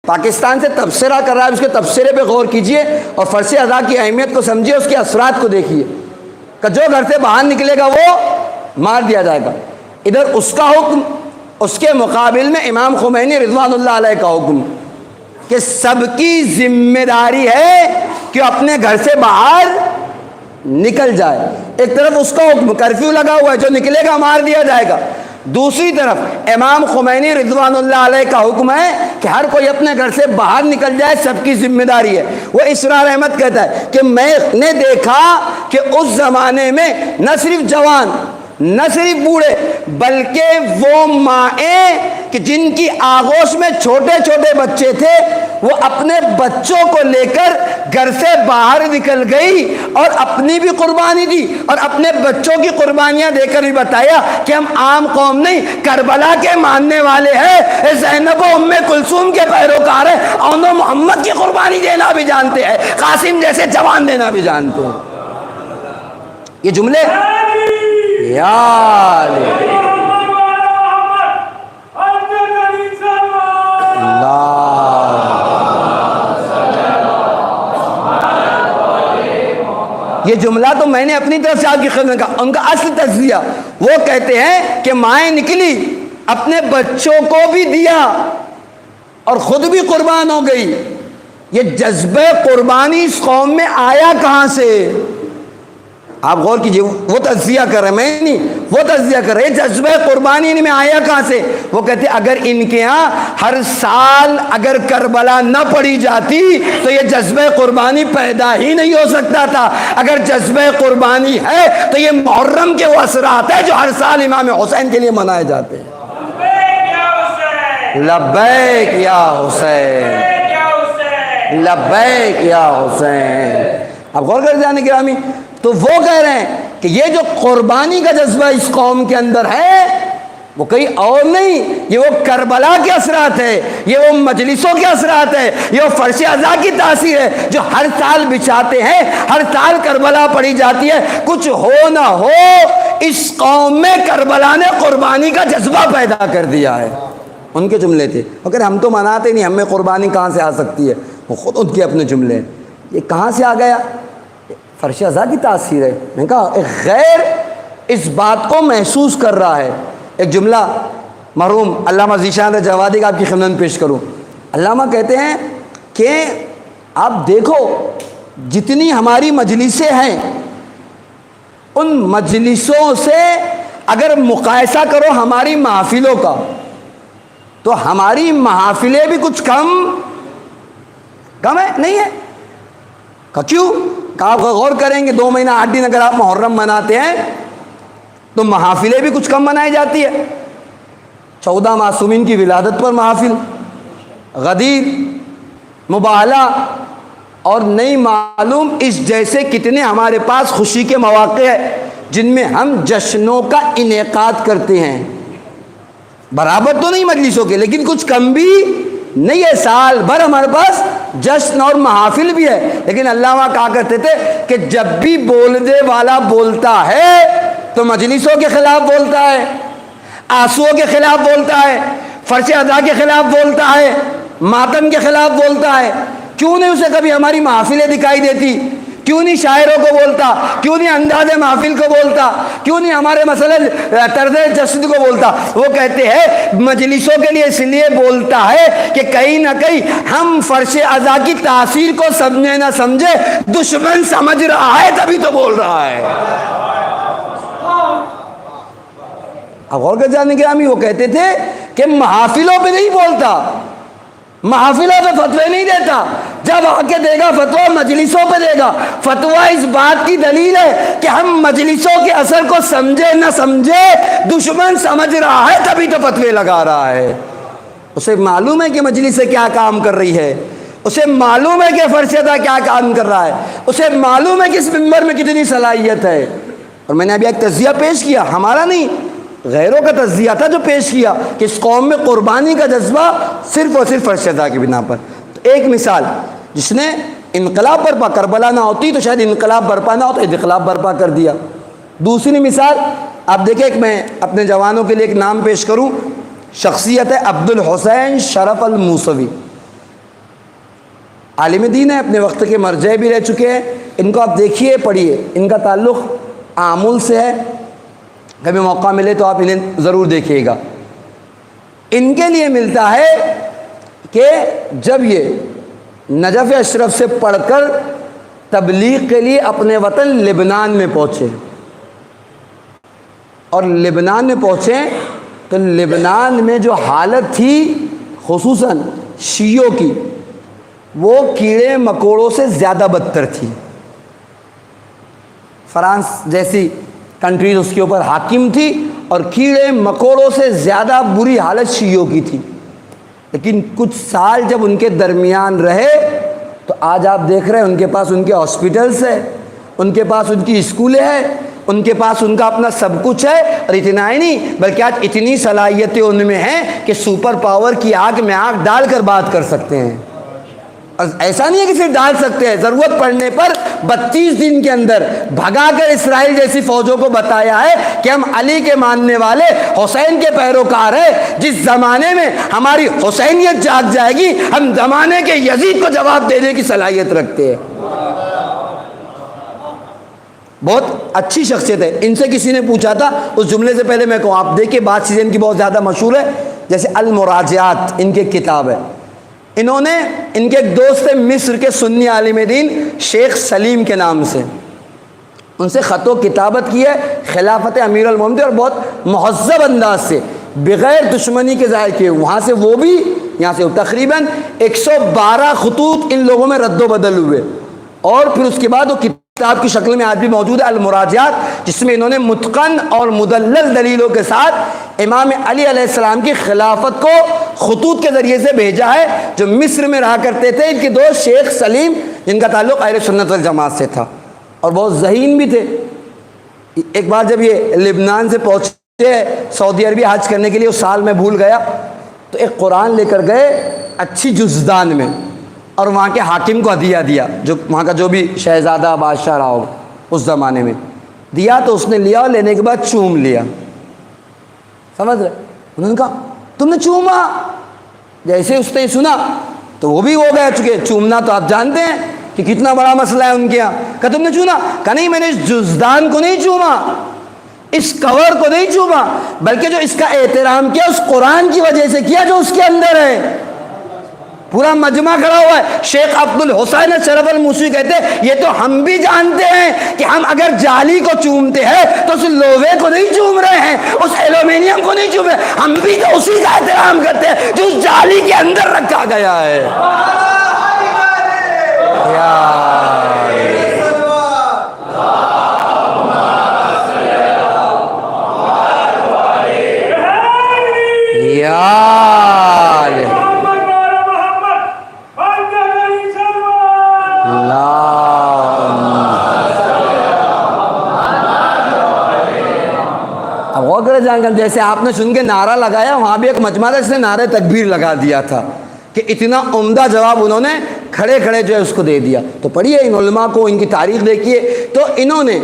پاکستان سے تبصرہ کر رہا ہے، اس کے تبصرے پہ غور کیجئے اور فرش ازا کی اہمیت کو سمجھیے، اس کے اثرات کو دیکھیے کہ جو گھر سے باہر نکلے گا وہ مار دیا جائے گا. ادھر اس کا حکم، اس کے مقابل میں امام خمینی رضوان اللہ علیہ کا حکم کہ سب کی ذمہ داری ہے کہ اپنے گھر سے باہر نکل جائے. ایک طرف اس کا حکم، کرفیو لگا ہوا ہے، جو نکلے گا مار دیا جائے گا. دوسری طرف امام خمینی رضوان اللہ علیہ کا حکم ہے کہ ہر کوئی اپنے گھر سے باہر نکل جائے، سب کی ذمہ داری ہے. وہ اسرار احمد کہتا ہے کہ میں نے دیکھا کہ اس زمانے میں نہ صرف جوان، نہ صرف بوڑھے، بلکہ وہ مائیں کہ جن کی آغوش میں چھوٹے چھوٹے بچے تھے، وہ اپنے بچوں کو لے کر گھر سے باہر نکل گئی اور اپنی بھی قربانی دی اور اپنے بچوں کی قربانیاں دے کر بھی بتایا کہ ہم عام قوم نہیں، کربلا کے ماننے والے ہیں، زینب و ام کلثوم کے پیروکار ہیں، اور محمد کی قربانی دینا بھی جانتے ہیں، قاسم جیسے جوان دینا بھی جانتے ہیں. یہ جملے یا یہ جملہ تو میں نے اپنی طرف سے آپ کی خدمت کا، ان کا اصل تجزیہ وہ کہتے ہیں کہ مائیں نکلی، اپنے بچوں کو بھی دیا اور خود بھی قربان ہو گئی. یہ جذبہ قربانی اس قوم میں آیا کہاں سے؟ آپ غور کیجئے، وہ تجزیہ کر رہے ہیں، میں نہیں، وہ تجزیہ کر رہے ہیں جذبہ قربانی ان میں آیا کہاں سے. وہ کہتے ہیں اگر ان کے ہاں ہر سال اگر کربلا نہ پڑھی جاتی تو یہ جذبہ قربانی پیدا ہی نہیں ہو سکتا تھا. اگر جذبہ قربانی ہے تو یہ محرم کے وہ اثرات ہیں جو ہر سال امام حسین کے لیے منائے جاتے ہیں. لبیک یا حسین، لبیک یا حسین. اب غور کر جانے گرامی، تو وہ کہہ رہے ہیں کہ یہ جو قربانی کا جذبہ اس قوم کے اندر ہے وہ کہیں اور نہیں، یہ وہ کربلا کے اثرات ہے، یہ وہ مجلسوں کے اثرات ہے، یہ وہ فرش ازا کی تاثیر ہے جو ہر سال بچھاتے ہیں، ہر سال کربلا پڑھی جاتی ہے. کچھ ہو نہ ہو اس قوم میں کربلا نے قربانی کا جذبہ پیدا کر دیا ہے. ان کے جملے تھے، مگر ہم تو مناتے نہیں، ہمیں قربانی کہاں سے آ سکتی ہے. وہ خود ان کے اپنے جملے ہیں. یہ کہاں سے آ گیا؟ فرش ازا کی تاثیر ہے. میں نے کہا ایک غیر اس بات کو محسوس کر رہا ہے. ایک جملہ مرحوم علامہ ذیشان جوادی کا آپ کی خدمت میں پیش کروں. علامہ کہتے ہیں کہ آپ دیکھو جتنی ہماری مجلسیں ہیں، ان مجلسوں سے اگر مقایسہ کرو ہماری محافلوں کا تو ہماری محافلیں بھی کچھ کم ہے، نہیں ہے. کیوں؟ آپ غور کریں گے 2 مہینہ 8 دن اگر آپ محرم مناتے ہیں تو محافلیں بھی کچھ کم منائی جاتی ہے. 14 معصومین کی ولادت پر محافل، غدیر، مباہلہ اور نہیں معلوم اس جیسے کتنے ہمارے پاس خوشی کے مواقع ہیں جن میں ہم جشنوں کا انعقاد کرتے ہیں. برابر تو نہیں مجلسوں کے، لیکن کچھ کم بھی نہیں ہے. سال بھر ہمارے پاس جشن اور محافل بھی ہے. لیکن علامہ کہا کرتے تھے کہ جب بھی بولنے والا بولتا ہے تو مجلسوں کے خلاف بولتا ہے، آنسوؤں کے خلاف بولتا ہے، فرش ازا کے خلاف بولتا ہے، ماتم کے خلاف بولتا ہے. کیوں نہیں اسے کبھی ہماری محافلیں دکھائی دیتی؟ کیوں نہیں شاعروں کو بولتا؟ کیوں نہیں انداز محفل کو بولتا؟ کیوں نہیں ہمارے مثلاً طرز جسد کو بولتا؟ وہ کہتے ہیں مجلسوں کے لیے اس لیے بولتا ہے کہ کہیں نہ کہیں ہم فرش ازا کی تاثیر کو سمجھے نہ سمجھے دشمن سمجھ رہا ہے تبھی تو بول رہا ہے۔ اب غور کر جانے گرامی، وہ کہتے تھے کہ محافلوں پہ نہیں بولتا، محافلوں پہ فتوے نہیں دیتا، جب آ کے دے گا فتویٰ مجلسوں پہ دے گا۔ فتویٰ اس بات کی دلیل ہے کہ ہم مجلسوں کے اثر کو سمجھے نہ سمجھے دشمن سمجھ رہا ہے تبھی تو فتوے لگا رہا ہے۔ اسے معلوم ہے کہ مجلس سے کیا کام کر رہی ہے، اسے معلوم ہے کہ فرشتہ کیا کام کر رہا ہے، اسے معلوم ہے کہ اس منبر میں کتنی صلاحیت ہے۔ اور میں نے ابھی ایک تجزیہ پیش کیا، ہمارا نہیں غیروں کا تجزیہ تھا جو پیش کیا، کہ اس قوم میں قربانی کا جذبہ صرف اور صرف فرشتہ کی بنا پر۔ تو ایک مثال، جس نے انقلاب برپا، کربلا نہ ہوتی تو شاید انقلاب برپا نہ ہو تو انقلاب برپا کر دیا۔ دوسری مثال آپ دیکھیں، ایک میں اپنے جوانوں کے لیے ایک نام پیش کروں، شخصیت ہے عبد الحسین شرف الموسوی، عالم دین ہے، اپنے وقت کے مرجع بھی رہ چکے ہیں۔ ان کو آپ دیکھیے، پڑھیے، ان کا تعلق آمل سے ہے، کبھی موقع ملے تو آپ انہیں ضرور دیکھیے گا۔ ان کے لیے ملتا ہے کہ جب یہ نجف اشرف سے پڑھ کر تبلیغ کے لیے اپنے وطن لبنان میں پہنچے، اور لبنان میں پہنچے تو لبنان میں جو حالت تھی خصوصاً شیعوں کی، وہ کیڑے مکوڑوں سے زیادہ بدتر تھی۔ فرانس جیسی کنٹریز اس کے اوپر حاکم تھی، اور کیڑے مکوڑوں سے زیادہ بری حالت شیعوں کی تھی۔ لیکن کچھ سال جب ان کے درمیان رہے تو آج آپ دیکھ رہے ہیں ان کے پاس ان کے ہاسپٹلس ہے، ان کے پاس ان کی اسکولیں ہیں، ان کے پاس ان کا اپنا سب کچھ ہے۔ اور اتنا ہی نہیں بلکہ آج اتنی صلاحیتیں ان میں ہیں کہ سپر پاور کی آنکھ میں آنکھ ڈال کر بات کر سکتے ہیں۔ اور ایسا نہیں ہے کہ صرف ڈال سکتے ہیں، ضرورت پڑنے پر 32 دن کے اندر بھگا کر اسرائیل جیسی فوجوں کو بتایا ہے کہ ہم علی کے ماننے والے حسین کے پیروکار ہیں۔ جس زمانے میں ہماری حسینیت جاگ جائے گی، ہم زمانے کے یزید کو جواب دینے کی صلاحیت رکھتے ہیں۔ بہت اچھی شخصیت ہے۔ ان سے کسی نے پوچھا تھا، اس جملے سے پہلے میں کہوں، آپ دیکھیں بات چیزیں ان کی بہت زیادہ مشہور ہے، جیسے المراجعات ان کی کتاب ہے۔ انہوں نے، ان کے ایک دوست ہیں مصر کے سنی عالم دین شیخ سلیم کے نام سے، ان سے خط و کتابت کی ہے خلافت امیر المومنین، اور بہت مہذب انداز سے بغیر دشمنی کے ظاہر کیے۔ وہاں سے وہ بھی، یہاں سے تقریباً 112 خطوط ان لوگوں میں رد و بدل ہوئے، اور پھر اس کے بعد وہ کتاب کی شکل میں آج بھی موجود ہے المراجعات، جس میں انہوں نے متقن اور مدلل دلیلوں کے ساتھ امام علی علیہ السلام کی خلافت کو خطوط کے ذریعے سے بھیجا ہے، جو مصر میں رہا کرتے تھے ان کے دوست شیخ سلیم، جن کا تعلق اہل سنت والجماعت سے تھا اور بہت ذہین بھی تھے۔ ایک بار جب یہ لبنان سے پہنچے سعودی عربی حج کرنے کے لیے، اس سال میں بھول گیا، تو ایک قرآن لے کر گئے اچھی جزدان میں، اور وہاں کے حاکم کو ہدیہ دیا، جو وہاں کا جو بھی شہزادہ بادشاہ رہا ہو اس زمانے میں دیا، تو اس نے لیا اور لینے کے بعد چوم لیا۔ سمجھ رہے؟ انہوں نے کہا تم نے چوما؟ جیسے اس نے سنا تو وہ بھی ہو گیا، چکے چومنا تو آپ جانتے ہیں کہ کتنا بڑا مسئلہ ہے ان کے یہاں۔ کہا تم نے چوما؟ کہا نہیں، میں نے اس جزدان کو نہیں چوما، اس کور کو نہیں چوما، بلکہ جو اس کا احترام کیا اس قرآن کی وجہ سے کیا جو اس کے اندر ہے۔ پورا مجمع کھڑا ہوا ہے۔ شیخ عبد الحسین شرف الموسوی کہتے ہیں یہ تو ہم بھی جانتے ہیں کہ ہم اگر جالی کو چومتے ہیں تو اس لوہے کو نہیں چوم رہے ہیں، اس ایلومینیم کو نہیں چوم رہے، ہم بھی تو اسی کا احترام کرتے ہیں جو اس جالی کے اندر رکھا گیا ہے۔ جیسے آپ نے سن کے نعرہ لگایا، وہاں بھی ایک مجمع تھا جس نے نعرہ تکبیر لگا دیا تھا کہ اتنا عمدہ جواب انہوں نے کھڑے کھڑے جو ہے اس کو دے دیا۔ تو پڑھیے ان علماء کو، ان کی تاریخ دیکھیے، تو انہوں نے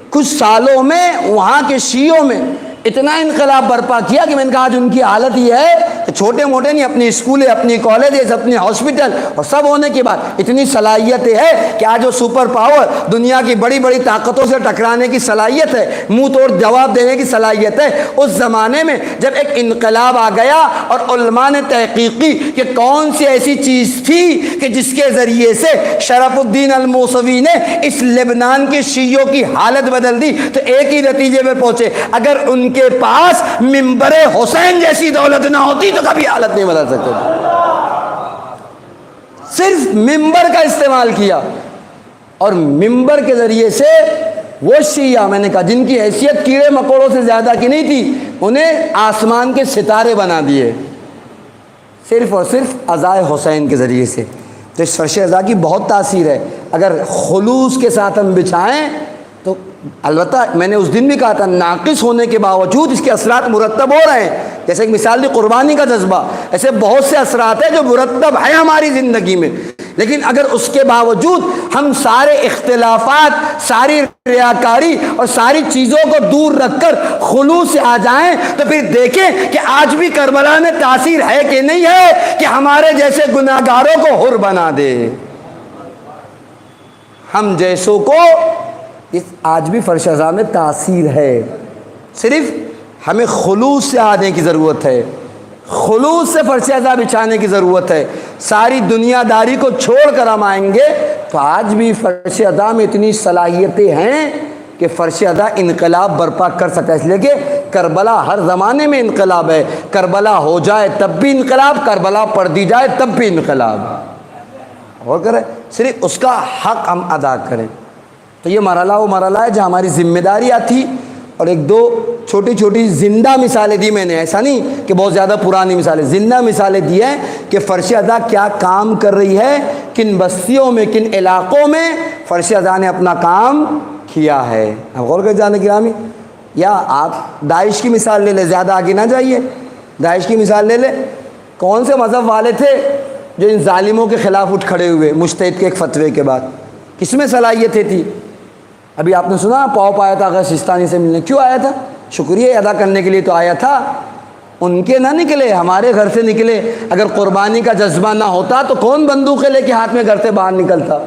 کچھ سالوں میں وہاں کے شیعوں میں اتنا انقلاب برپا کیا کہ میں نے کہا آج ان کی حالت یہ ہے چھوٹے موٹے نہیں، اپنی اسکولیں، اپنی کالجز، اپنی ہاسپٹل اور سب ہونے کے بعد اتنی صلاحیتیں ہے کہ آج وہ سپر پاور، دنیا کی بڑی بڑی طاقتوں سے ٹکرانے کی صلاحیت ہے، منہ توڑ جواب دینے کی صلاحیت ہے۔ اس زمانے میں جب ایک انقلاب آ گیا اور علماء نے تحقیق کی کہ کون سی ایسی چیز تھی کہ جس کے ذریعے سے شرف الدین الموسوی نے اس لبنان کے شیعوں کی حالت بدل دی، تو ایک ہی نتیجے میں پہنچے، اگر ان کے پاس منبر حسین جیسی دولت نہ ہوتی تو کبھی حالت نہیں بدل سکتے تھے۔ صرف منبر کا استعمال کیا، اور منبر کے ذریعے سے وہ شیعہ، میں نے کہا جن کی حیثیت کیڑے مکوڑوں سے زیادہ کی نہیں تھی، انہیں آسمان کے ستارے بنا دیے، صرف اور صرف عزائے حسین کے ذریعے سے۔ تو اس فرش عزا کی بہت تاثیر ہے، اگر خلوص کے ساتھ ہم بچھائیں تو البتہ میں نے اس دن بھی کہا تھا ناقص ہونے کے باوجود اس کے اثرات مرتب ہو رہے ہیں۔ جیسے ایک مثال دی قربانی کا جذبہ، ایسے بہت سے اثرات ہیں جو مرتب ہیں ہماری زندگی میں، لیکن اگر اس کے باوجود ہم سارے اختلافات، ساری ریاکاری اور ساری چیزوں کو دور رکھ کر خلوص سے آ جائیں تو پھر دیکھیں کہ آج بھی کربلا میں تاثیر ہے کہ نہیں ہے کہ ہمارے جیسے گناہ گاروں کو حر بنا دے۔ ہم جیسوں کو آج بھی فرش عزا میں تاثیر ہے، صرف ہمیں خلوص سے آنے کی ضرورت ہے، خلوص سے فرش عزا بچھانے کی ضرورت ہے۔ ساری دنیا داری کو چھوڑ کر ہم آئیں گے تو آج بھی فرش عزا میں اتنی صلاحیتیں ہیں کہ فرش عزا انقلاب برپا کر سکتا ہے، اس لیے کہ کربلا ہر زمانے میں انقلاب ہے، کربلا ہو جائے تب بھی انقلاب، کربلا پڑھ دی جائے تب بھی انقلاب، اور کریں صرف اس کا حق ہم ادا کریں۔ تو یہ مرحلہ وہ مرحلہ ہے جہاں ہماری ذمہ داریاں تھی، اور ایک دو چھوٹی چھوٹی زندہ مثالیں دی میں نے، ایسا نہیں کہ بہت زیادہ پرانی مثالیں، زندہ مثالیں دی ہیں کہ فرش عزا کیا کام کر رہی ہے، کن بستیوں میں، کن علاقوں میں فرش عزا نے اپنا کام کیا ہے۔ اب غور کر جانے گرامی، یا آپ داعش کی مثال لے لیں، زیادہ آگے نہ جائیے، داعش کی مثال لے لیں۔ کون سے مذہب والے تھے جو ان ظالموں کے خلاف اٹھ کھڑے ہوئے مجتہد کے ایک فتوے کے بعد؟ کس میں صلاحیتیں تھی؟ ابھی آپ نے سنا پاپ آیا تھا اگر سستانی سے ملنے، کیوں آیا تھا؟ شکریہ ادا کرنے کے لیے تو آیا تھا، ان کے نہ نکلے، ہمارے گھر سے نکلے۔ اگر قربانی کا جذبہ نہ ہوتا تو کون بندوقیں لے کے ہاتھ میں گھر سے باہر نکلتا؟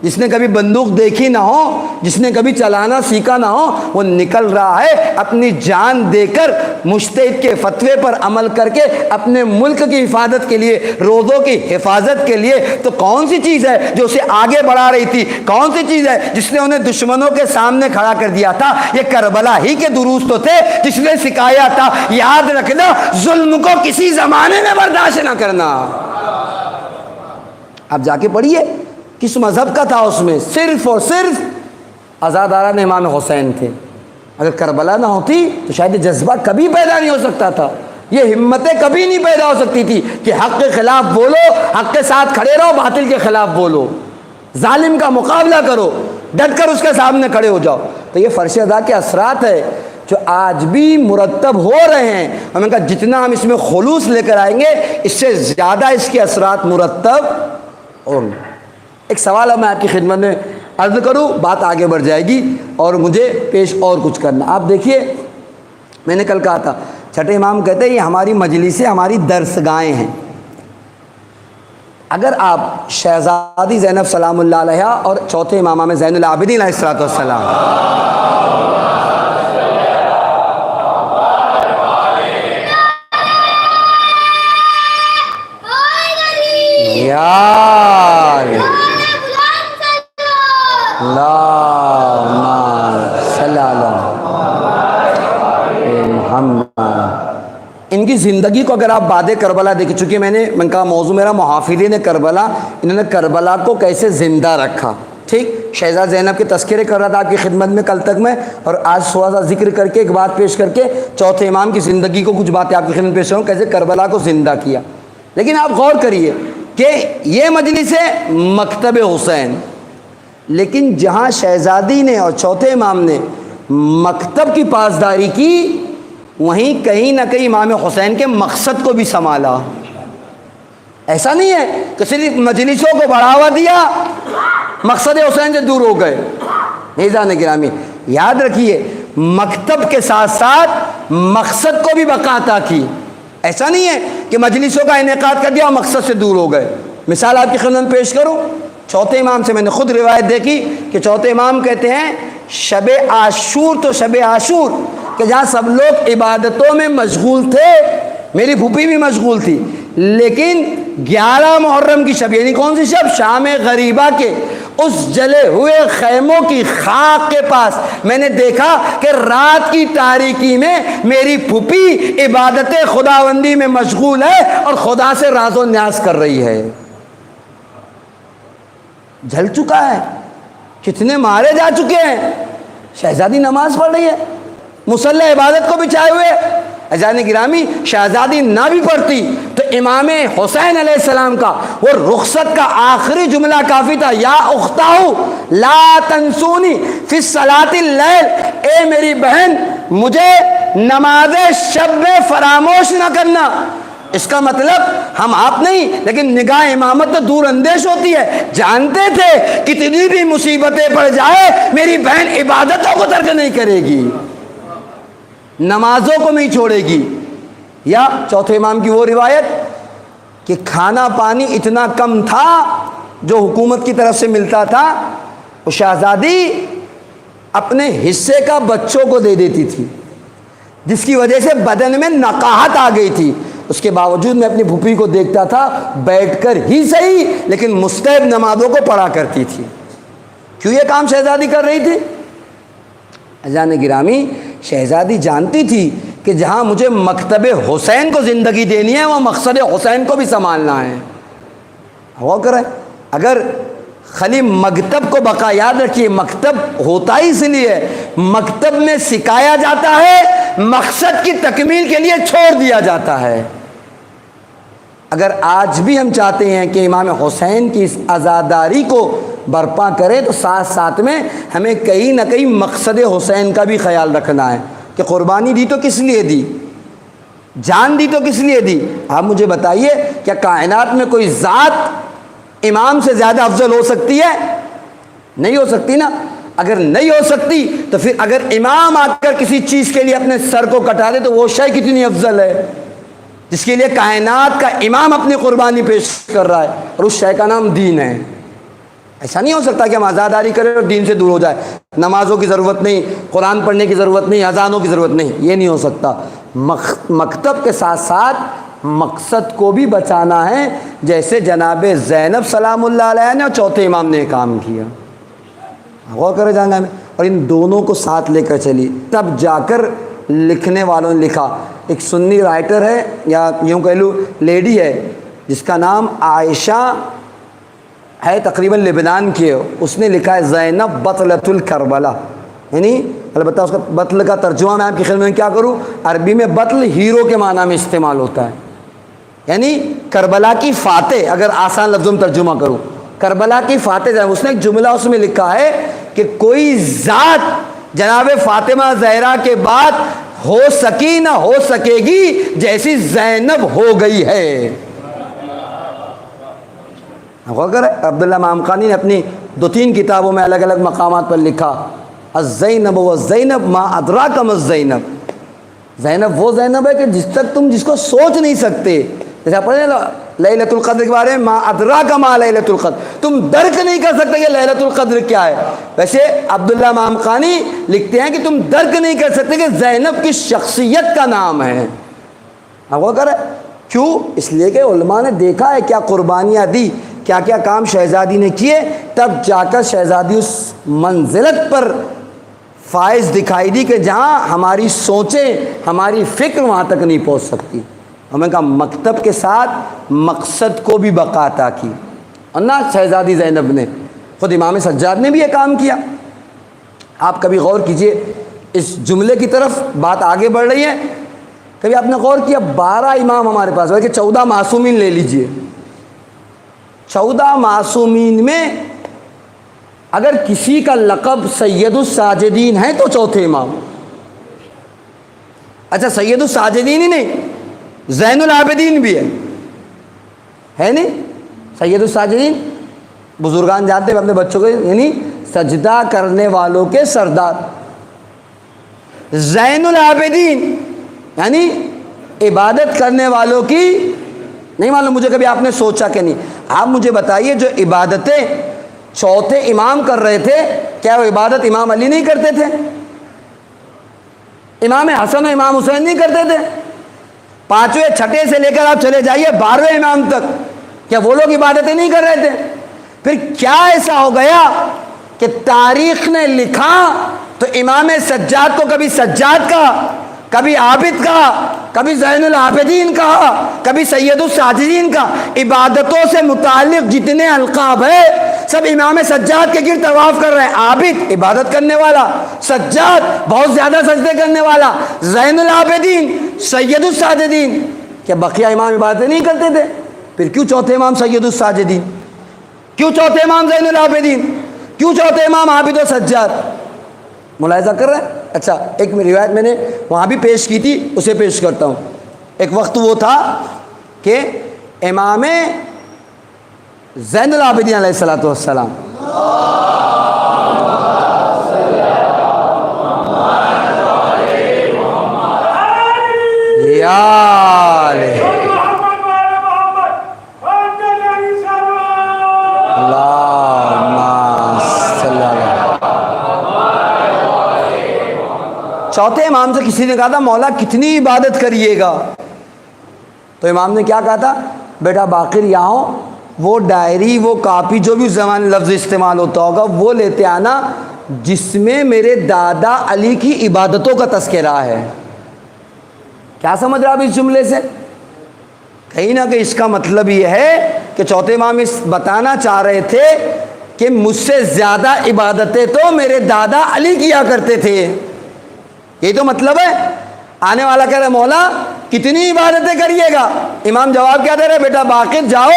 جس نے کبھی بندوق دیکھی نہ ہو، جس نے کبھی چلانا سیکھا نہ ہو، وہ نکل رہا ہے اپنی جان دے کر مجتہد کے فتوے پر عمل کر کے اپنے ملک کی حفاظت کے لیے، روزوں کی حفاظت کے لیے۔ تو کون سی چیز ہے جو اسے آگے بڑھا رہی تھی؟ کون سی چیز ہے جس نے انہیں دشمنوں کے سامنے کھڑا کر دیا تھا؟ یہ کربلا ہی کے دروس تو تھے جس نے سکھایا تھا یاد رکھنا ظلم کو کسی زمانے میں برداشت نہ کرنا۔ آپ جا کے پڑھیے کس مذہب کا تھا، اس میں صرف اور صرف عزاداران امام حسین تھے۔ اگر کربلا نہ ہوتی تو شاید یہ جذبہ کبھی پیدا نہیں ہو سکتا تھا، یہ ہمتیں کبھی نہیں پیدا ہو سکتی تھی کہ حق کے خلاف بولو، حق کے ساتھ کھڑے رہو، باطل کے خلاف بولو، ظالم کا مقابلہ کرو، ڈٹ کر اس کے سامنے کھڑے ہو جاؤ۔ تو یہ فرش عزا کے اثرات ہے جو آج بھی مرتب ہو رہے ہیں، اور میں نے کہا جتنا ہم اس میں خلوص لے کر آئیں گے اس سے زیادہ اس کے اثرات مرتب ہوں گے۔ ایک سوال اب میں آپ کی خدمت میں عرض کروں، بات آگے بڑھ جائے گی اور مجھے پیش اور کچھ کرنا۔ آپ دیکھیے، میں نے کل کہا تھا چھٹے امام کہتے ہیں یہ ہماری مجلسیں، ہماری درسگاہیں ہیں۔ اگر آپ شہزادی زینب سلام اللہ علیہا اور چوتھے امامہ میں زین العابدین علیہ السلام ان کی زندگی کو اگر آپ بعد کربلا دیکھیں، چونکہ میں نے کہا موضوع میرا محافظین کربلا، انہوں نے کربلا کو کیسے زندہ رکھا، ٹھیک۔ شہزاد زینب کے تذکرے کر رہا تھا آپ کی خدمت میں کل تک میں، اور آج تھوڑا سا ذکر کر کے ایک بات پیش کر کے چوتھے امام کی زندگی کو کچھ باتیں آپ کی خدمت پیش کروں، کیسے کربلا کو زندہ کیا۔ لیکن آپ غور کریے کہ یہ مجلس ہے مکتب حسین، لیکن جہاں شہزادی نے اور چوتھے امام نے مکتب کی پاسداری کی، وہیں کہیں نہ کہیں امام حسین کے مقصد کو بھی سنبھالا۔ ایسا نہیں ہے کہ صرف مجلسوں کو بڑھاوا دیا، مقصد حسین سے دور ہو گئے۔ میزان گرامی یاد رکھیے، مکتب کے ساتھ ساتھ مقصد کو بھی بقا عطا کی۔ ایسا نہیں ہے کہ مجلسوں کا انعقاد کر دیا اور مقصد سے دور ہو گئے۔ مثال آپ کی خدمت میں پیش کروں، چوتھے امام سے میں نے خود روایت دیکھی کہ چوتھے امام کہتے ہیں شب عاشور تو شب عاشور کہ جہاں سب لوگ عبادتوں میں مشغول تھے، میری پھوپھی بھی مشغول تھی، لیکن 11 محرم کی شب، یعنی کون سی شب؟ شام غریبہ کے اس جلے ہوئے خیموں کی خاک کے پاس میں نے دیکھا کہ رات کی تاریکی میں میری پھوپھی عبادت خداوندی میں مشغول ہے اور خدا سے راز و نیاز کر رہی ہے۔ جل چکا ہے، کتنے مارے جا چکے ہیں، شہزادی نماز پڑھ رہی ہے، مصلی عبادت کو بچائے ہوئے۔ عزیزان گرامی، شہزادی نہ بھی پڑھتی تو امام حسین علیہ السلام کا وہ رخصت کا آخری جملہ کافی تھا، یا اختاؤ لا تنسونی فی الصلاۃ اللیل، اے میری بہن مجھے نماز شب میں فراموش نہ کرنا۔ اس کا مطلب ہم آپ نہیں، لیکن نگاہ امامت تو دور اندیش ہوتی ہے، جانتے تھے کتنی بھی مصیبتیں پڑ جائے میری بہن عبادتوں کو ترک نہیں کرے گی، نمازوں کو نہیں چھوڑے گی۔ یا چوتھے امام کی وہ روایت کہ کھانا پانی اتنا کم تھا جو حکومت کی طرف سے ملتا تھا، وہ شہزادی اپنے حصے کا بچوں کو دے دیتی تھی، جس کی وجہ سے بدن میں نقاہت آ گئی تھی۔ اس کے باوجود میں اپنی پھوپھی کو دیکھتا تھا بیٹھ کر ہی صحیح، لیکن مستحب نمازوں کو پڑھا کرتی تھی۔ کیوں یہ کام شہزادی کر رہی تھی؟ عزیزان گرامی، شہزادی جانتی تھی کہ جہاں مجھے مکتب حسین کو زندگی دینی ہے، وہ مقصد حسین کو بھی سنبھالنا ہے۔ ہوا کرے اگر خالی مکتب کو بقا، یاد رکھیے مکتب ہوتا ہی اس لیے، مکتب میں سکھایا جاتا ہے، مقصد کی تکمیل کے لیے چھوڑ دیا جاتا ہے۔ اگر آج بھی ہم چاہتے ہیں کہ امام حسین کی اس عزاداری کو برپا کریں تو ساتھ ساتھ میں ہمیں کہیں نہ کہیں مقصد حسین کا بھی خیال رکھنا ہے کہ قربانی دی تو کس لیے دی، جان دی تو کس لیے دی۔ آپ مجھے بتائیے کیا کائنات میں کوئی ذات امام سے زیادہ افضل ہو سکتی ہے؟ نہیں ہو سکتی نا۔ اگر نہیں ہو سکتی تو پھر اگر امام آ کر کسی چیز کے لیے اپنے سر کو کٹا دے تو وہ شے کتنی افضل ہے جس کے لیے کائنات کا امام اپنی قربانی پیش کر رہا ہے، اور اس شے کا نام دین ہے۔ ایسا نہیں ہو سکتا کہ ہم عزاداری کریں اور دین سے دور ہو جائے، نمازوں کی ضرورت نہیں، قرآن پڑھنے کی ضرورت نہیں، اذانوں کی ضرورت نہیں، یہ نہیں ہو سکتا۔ مکتب کے ساتھ ساتھ مقصد کو بھی بچانا ہے، جیسے جناب زینب سلام اللہ علیہ نے اور چوتھے امام نے کام کیا۔ غور کرے جانا میں، اور ان دونوں کو ساتھ لے کر چلی، تب جا کر لکھنے والوں نے لکھا۔ ایک سنی رائٹر ہے یا یوں کہہ لوں لیڈی ہے جس کا نام عائشہ ہے، تقریباً لبنان کی ہے، اس نے لکھا ہے زینب بطلۃ الکربلا، یعنی البتہ اس کا بطل کا ترجمہ میں آپ کی خدمت میں کیا کروں، عربی میں بطل ہیرو کے معنی میں استعمال ہوتا ہے، یعنی کربلا کی فاتح، اگر آسان لفظوں میں ترجمہ کروں کربلا کی فاتح۔ اس نے ایک جملہ اس میں لکھا ہے کہ کوئی ذات جناب فاطمہ زہرا کے بعد ہو سکی نہ ہو سکے گی جیسی زینب ہو گئی ہے۔ اگر عبداللہ مامقانی نے اپنی 2-3 کتابوں میں الگ الگ مقامات پر لکھا، الزینب والزینب ما ادراک ما الزینب، زینب وہ زینب ہے کہ جس کو سوچ نہیں سکتے، جیسے آپ پڑھیں لیلۃ القدر کے بارے میں، ما ادراک ما لیلۃ القدر، تم درک نہیں کر سکتے کہ لیلۃ القدر کیا ہے۔ ویسے عبداللہ مامقانی لکھتے ہیں کہ تم درک نہیں کر سکتے کہ زینب کی شخصیت کا نام ہے۔ اب وہ کرے کیوں؟ اس لیے کہ علماء نے دیکھا ہے کیا قربانیاں دی، کیا کیا کام شہزادی نے کیے، تب جا کر شہزادی اس منزلت پر فائز دکھائی دی کہ جہاں ہماری سوچیں، ہماری فکر وہاں تک نہیں پہنچ سکتی۔ ہمیں کہا مکتب کے ساتھ مقصد کو بھی بقا عطا کی، اور نہ شہزادی زینب نے، خود امام سجاد نے بھی یہ کام کیا۔ آپ کبھی غور کیجئے اس جملے کی طرف، بات آگے بڑھ رہی ہے، کبھی آپ نے غور کیا 12 امام ہمارے پاس ہے کہ 14 معصومین لے لیجئے، 14 معصومین میں اگر کسی کا لقب سید الساجدین ہے تو چوتھے امام۔ اچھا سید الساجدین ہی نہیں، زین العابدین بھی ہے نہیں؟ سید الساجدین بزرگان جانتے ہیں اپنے بچوں کو، یعنی سجدہ کرنے والوں کے سردار۔ زین العابدین یعنی عبادت کرنے والوں کی نہیں معلوم مجھے کبھی آپ نے سوچا کہ نہیں. آپ مجھے بتائیے جو عبادتیں چوتھے امام کر رہے تھے کیا وہ عبادت امام علی نہیں کرتے تھے؟ امام حسن و امام حسین نہیں کرتے تھے؟ پانچویں چھٹے سے لے کر آپ چلے جائیے 12ویں امام تک، کیا وہ لوگ عبادتیں نہیں کر رہے تھے؟ پھر کیا ایسا ہو گیا کہ تاریخ نے لکھا تو امام سجاد کو کبھی سجاد کہا، کبھی عابد کہا، کبھی زین العابدین کہا، کبھی سید الساجدین کہا. عبادتوں سے متعلق جتنے القاب ہیں سب امام سجاد کے گرد طواف کر رہے ہیں. عابد عبادت کرنے والا، سجاد بہت زیادہ سجدے کرنے والا، زین العابدین، سید الساجدین. کیا بقیہ امام عبادتیں نہیں کرتے تھے؟ پھر کیوں چوتھے امام سید الساجدین؟ کیوں چوتھے امام زین العابدین؟ کیوں چوتھے امام عابد و سجاد؟ ملاحظہ کر رہے ہیں؟ اچھا ایک روایت میں نے وہاں بھی پیش کی تھی، اسے پیش کرتا ہوں. ایک وقت وہ تھا کہ امام زین العابدین علیہ الصلوۃ والسلام چوتھے امام سے کسی نے کہا تھا مولا کتنی عبادت کریے گا؟ تو امام نے کیا کہا تھا؟ بیٹا باقر یہاں وہ ڈائری وہ کاپی جو بھی اس زمانے لفظ استعمال ہوتا ہوگا وہ لیتے آنا جس میں میرے دادا علی کی عبادتوں کا تذکرہ ہے. کیا سمجھ رہا آپ اس جملے سے؟ کہیں نہ کہیں اس کا مطلب یہ ہے کہ چوتھے امام اس بتانا چاہ رہے تھے کہ مجھ سے زیادہ عبادتیں تو میرے دادا علی کیا کرتے تھے. یہی تو مطلب ہے. آنے والا کہہ رہے مولا کتنی عبادتیں کریے گا؟ امام جواب کیا دے رہے؟ بیٹا باقر جاؤ